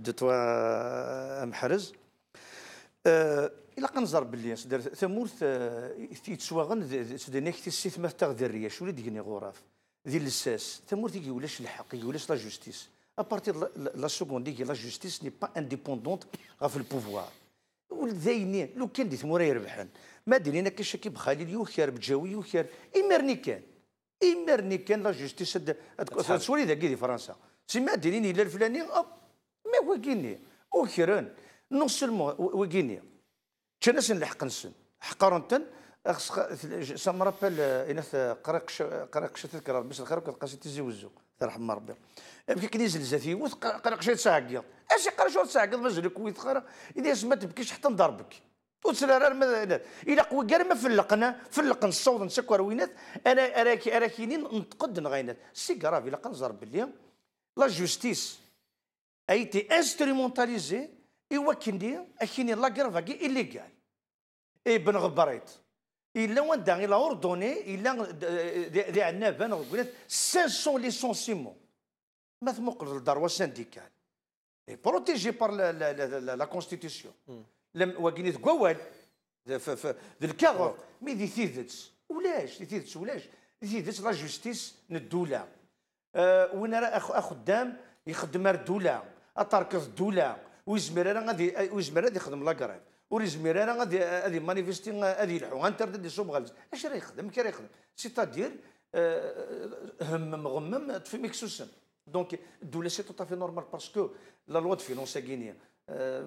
de toi, Mahrez. إلا كنظر باللي ثمورت تيتسواغن نيكتي السيثمة تاع الذريه شو اللي ديني غراف ديال الساس ثمورت يقولش الحق يقولش لا جوستيس ابارتي لا سكوند ديك لا جوستيس ني با انديبوندونت في البوفوار والذاينين لو كان دي ثمورا يربحن ما ديرينا كشكي بخالي يوخير بجاوي يوخير إمرني كان لا جوستيس سوري ذاك دي فرنسا سي ما ديريني لا الفلاني ما وكيني وكيران نون سولمون وكيني كناس نلحق نسن حقرنتن سا مرابل اناث قرق تذكر باش الخير كتلقى تيزوزو ترحم ربي يمكن كنيزل زاتي قرق شي تساعقيض اش قرق شي تساعقيض مازالك ويتخرا اذا ما تبكيش حتى نضربك وتسرار الى قوي كاع ما فلق الصوت نسكر وينات انا اراكينين نتقد نغينات سي كراف الا كنزر باللي لا جوستيس ايتي انسترومونتاليزي ايوا كندير اكيني لا كرافاكي إليغال اي بن غبريت الا وندا الى اوردوني الا دي عندنا بان قلت 500 ليسونسيمون ما ثمقل الدار سانديكال اي بروتيجي بار لا كونستيتيسيون لم وكيني تقوال في الكاغور مي دي ثيثتس ولاش لا جوستيس الدوله وين راه خدام يخدم الدوله اتركز الدوله ويزمر انا غادي يخدم لا كريب وريزمير انا غادي مانيفيستي غادي يلحو غنتردد لي صوب غالز اش راه يخدم كي راه يخدم سيتادير هم مغمم في مكسوسن دونك الدوله سي تو في نورمال باسكو لا لوا دو فينونس غينيا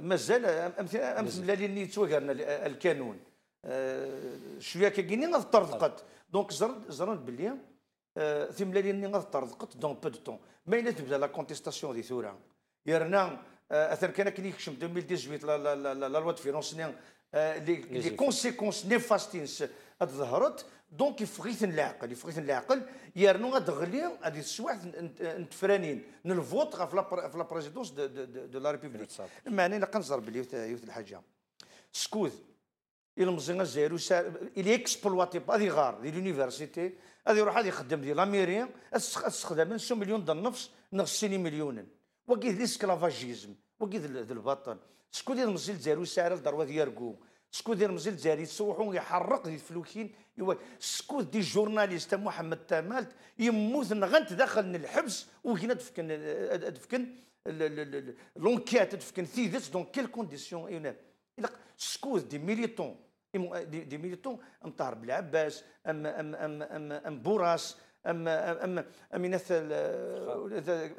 مازال امثال اللي توقرنا القانون شويه كغينيا غتطرقت دونك زرنا باللي ثملالين غتطرقت دون بو دو طون ما الا تبدا لا كونتيستاسيون دي ثوره يرنا اثر كان كنيكشم 2018 لا لوا دو فينونس لي كونسيكونس نيفاستين ظهرت دونك يفغيثن العقل يرنو غدغلي هذه السوايع نتفرانين نلفوت في لا بريزيدونس دو لا ريبوبليك معنى الا كنزر بلي يوث الحاجه سكوذ الى مزيان الجزائر الى اكسبلواتي با دي غار دي لونيفرسيتي غادي يروح غادي يخدم ديال لاميريان استخدام 100 مليون د النفس نغسيني مليون وكيد ليسكلافاجيزم وكيد البطل سكو ديال مزيان الجزائر ساهر الدروه ديالكو سكو ديال مزيان الجزائر يتسوحوا يحرق ديال الفلوكين سكو دي جورناليست محمد تامالت يموت غنت داخل الحبس وهنا دفكن لونكيات دفكن ثيدت دون كيل كونديسيون سكو دي ميليتون دي ميليتون ام طاهر بالعباس ام بوراس ام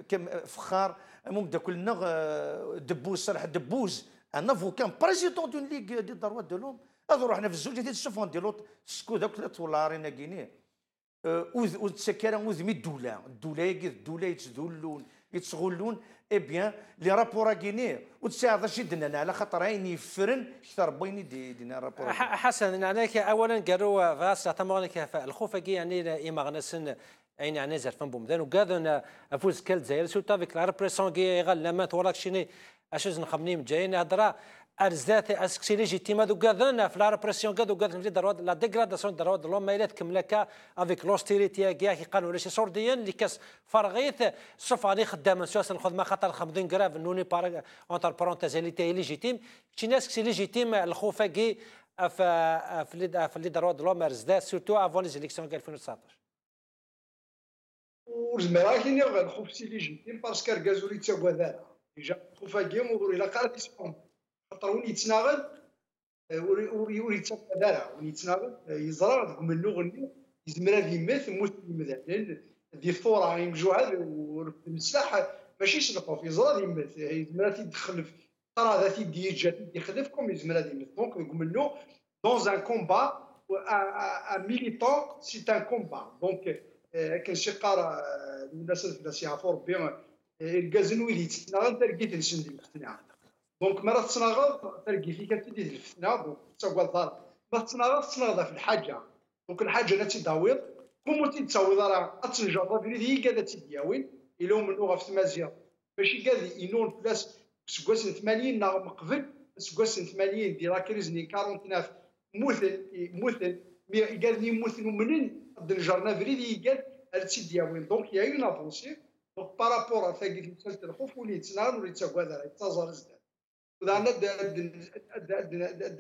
كم فخار مبدا كلنا دبوز صالح دبوز ان افوكان بريزيدون دون ليغ دي دروات دو لوم هذا روحنا في الزوج ديال السفون ديال سكو داك طولارين كيني وتسكر وذمي الدوله يتذلون يتغلون اي بيان لي رابور كيني وتساعد شي دنا على خاطر عين يفرن اكثر بين دينا رابور حسن عليك اولا قالوا فاس تمغنك الخوف يعني اما غنسن اين يعني زرفن بومدان وكاذن افوز كال زاير سوتا فيك لا ريبريسيون كي غلمات وراك شيني اشوز نخمنيم جايين هضره ارزات اسكسي ليجيتيما دو كاذن في لا ريبريسيون كادو كاذن في درود لا ديغراداسيون درود لو مايلات كملكا افيك لوستيريتي كاع كي قالوا شي سورديين اللي كاس فرغيث شوف راني خدام سواس الخدمه خاطر 50 كراف نوني بار اونتر بارونتيز اللي تي ليجيتيم شي ناس كسي ليجيتيم الخوفه كي في اللي درود لو مرزدا سورتو افون لي زيليكسيون 2019 وزمرا كاين الخوف سي ليجيتيم باسكو الغازولي تساوى ذا ديجا خوفا كيم ولا قالت يسمعهم خاطر ولي يتناغل ولي يتساوى ذا ولي يتناغل يزرع منو غني يزمر هذه يمات موت مثلا دي الثوره يمجوعه والسلاح ماشي سلقوا في زرا يمات يزمر تيدخل في طرا ذاتي ديجات يخلفكم يزمر هذه يمات دونك منو dans un combat un militant c'est un combat donc كان شي قاره الناس يعرفوا ربي الكازنوي اللي تناغل تلقي تنسند الفتنه دونك مرات تناغل تلقي فيك تدي الفتنه دونك تسوى الضرب ما تناغل في الحاجه دونك الحاجه لا تداويض كومو تيتساوي راه اتنجرب هي قاعده تدياوين الى منو غا في المزيان ماشي قاعد ينون بلاص سكواس 80 نغم قبل سكواس 80 ديال كريزني 49 مثل قال لي مثل منين الجرنا فريدي قال هادشي ديالوين دونك يا اون افونسي دونك بارابور ثاقي مساله الخوف ولي تنار ولي تاكوا هذا تزار زدان ودانا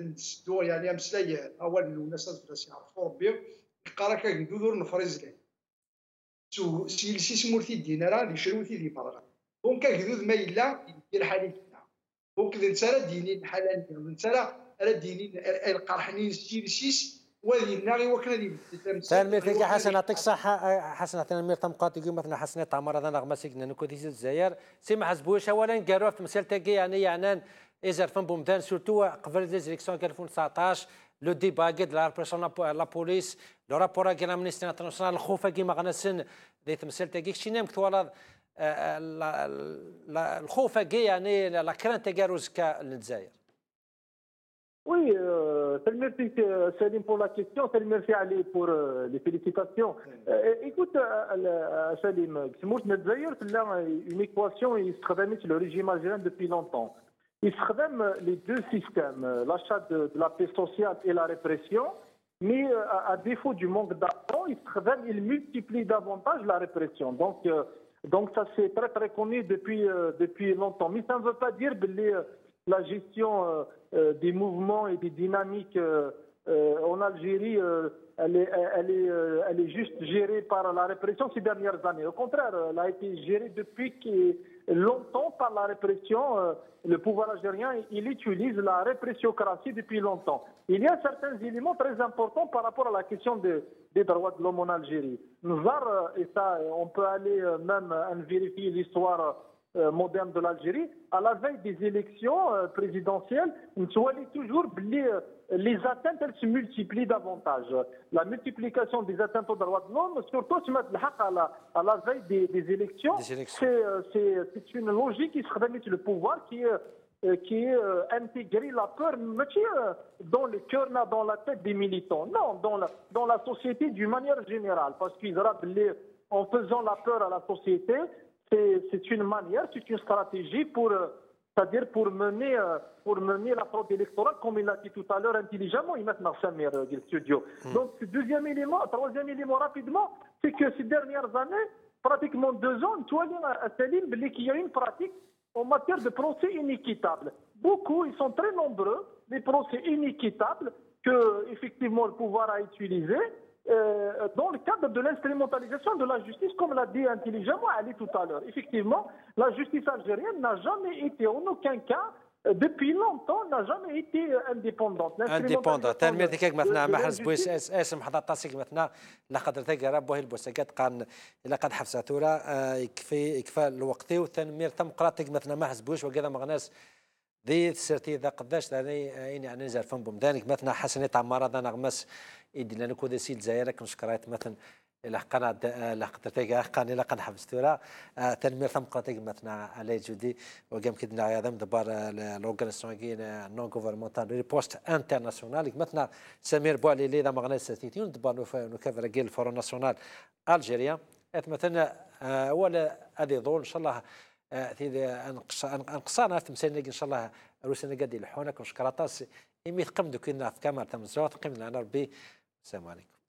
نسدو يعني امسلاي اول الناس فاش يعرفوا ربي قرا كندور نفرز ليه سو سي سمورتي دينارا اللي شروتي دي برا دونك كدود ما الا ديال حالي دونك الانسان ديني الحلال الانسان راه ديني القرحنين سيرسيس وهذه الناغي وكنا دي تنمير فيك حسن يعطيك الصحة حسن تنمير تمقاطي مثلا حسن تعمر هذا نغمة سيكنا نكوديز الجزائر سي ما حسبوش اولا قالوا في مسألة تاكي يعني اذا فهم بومدان سورتو قبل ليزيليكسيون 2019 لو ديبا كيد لا ريبريسيون لا بوليس لو رابور كي امنيستي انترناسيونال الخوفه كيما غنسن دي مسألة تاكي شي نام كتوالد الخوفه كي يعني لا كران تاكاروز كالجزائر. Oui, merci Salim pour la question, merci Ali pour les félicitations. Écoute, Salim, une équation, il se travaille sur le régime algérien depuis longtemps. Il se travaille les deux systèmes, l'achat de la paix sociale et la répression, mais à défaut du manque d'argent, il multiplie davantage la répression. Donc ça c'est très très connu depuis longtemps. Mais ça ne veut pas dire que la gestion des mouvements et des dynamiques en Algérie, elle est juste gérée par la répression ces dernières années. Au contraire, elle a été gérée depuis longtemps par la répression. Le pouvoir algérien, il utilise la répressiocratie depuis longtemps. Il y a certains éléments très importants par rapport à la question des droits de l'homme en Algérie. Et ça, on peut aller même vérifier l'histoire moderne de l'Algérie, à la veille des élections présidentielles, toujours les atteintes, elles se multiplient davantage. La multiplication des atteintes aux droits de l'homme, surtout à la veille des élections, c'est une logique qui se remet le pouvoir qui est intégrer la peur dans le cœur, dans la tête des militants. Non, dans la société d'une manière générale, parce qu'ils rappellent en faisant la peur à la société, c'est une manière, c'est une stratégie c'est-à-dire pour mener la fraude électorale, comme il l'a dit tout à l'heure intelligemment, il met Samir du studio. Donc, troisième élément rapidement, c'est que ces dernières années, pratiquement 2 ans, il y a une pratique en matière de procès inéquitables. Beaucoup, ils sont très nombreux, les procès inéquitables que, effectivement, le pouvoir a utilisés dans le cadre de l'instrumentalisation de la justice, comme l'a dit intelligemment Ali tout à l'heure. Effectivement, la justice algérienne n'a jamais été, en aucun cas, depuis longtemps, n'a jamais été indépendante. indépendante. تنمير ديك مثلا ما حرز بويس اسم حضر طاسك مثلا لقدر تلقى بوه البوسكات قان الى قد حفصاتورا يكفى الوقت وتنمير تم قراتك مثلا ما حرز بويش وكذا مغناس ذي سرتي ذا قداش يعني نزل فم بمدانك مثلا حسني تعمر هذا نغمس يدي لنا كود سيل زايرك نشكرات مثلا الى قناه لقدرتك قان الى قد حفصتورا تنمير ثم قراتك مثلا على جودي وقام كدنا هذا دبار لورغانيزاسيون نون غوفرمونتال ريبوست انترناسيونال مثلا سمير بوالي اللي ذا مغناس ساتيتيون دبار نكفر قيل الفورون ناسيونال الجيريا مثلا ولا هذه ظن ان شاء الله انقصانا في مسينا ان شاء الله روسنا قد يلحونك وشكراتاس يميت قمدو كنا في كاميرا تمزوت قمنا انا ربي السلام عليكم.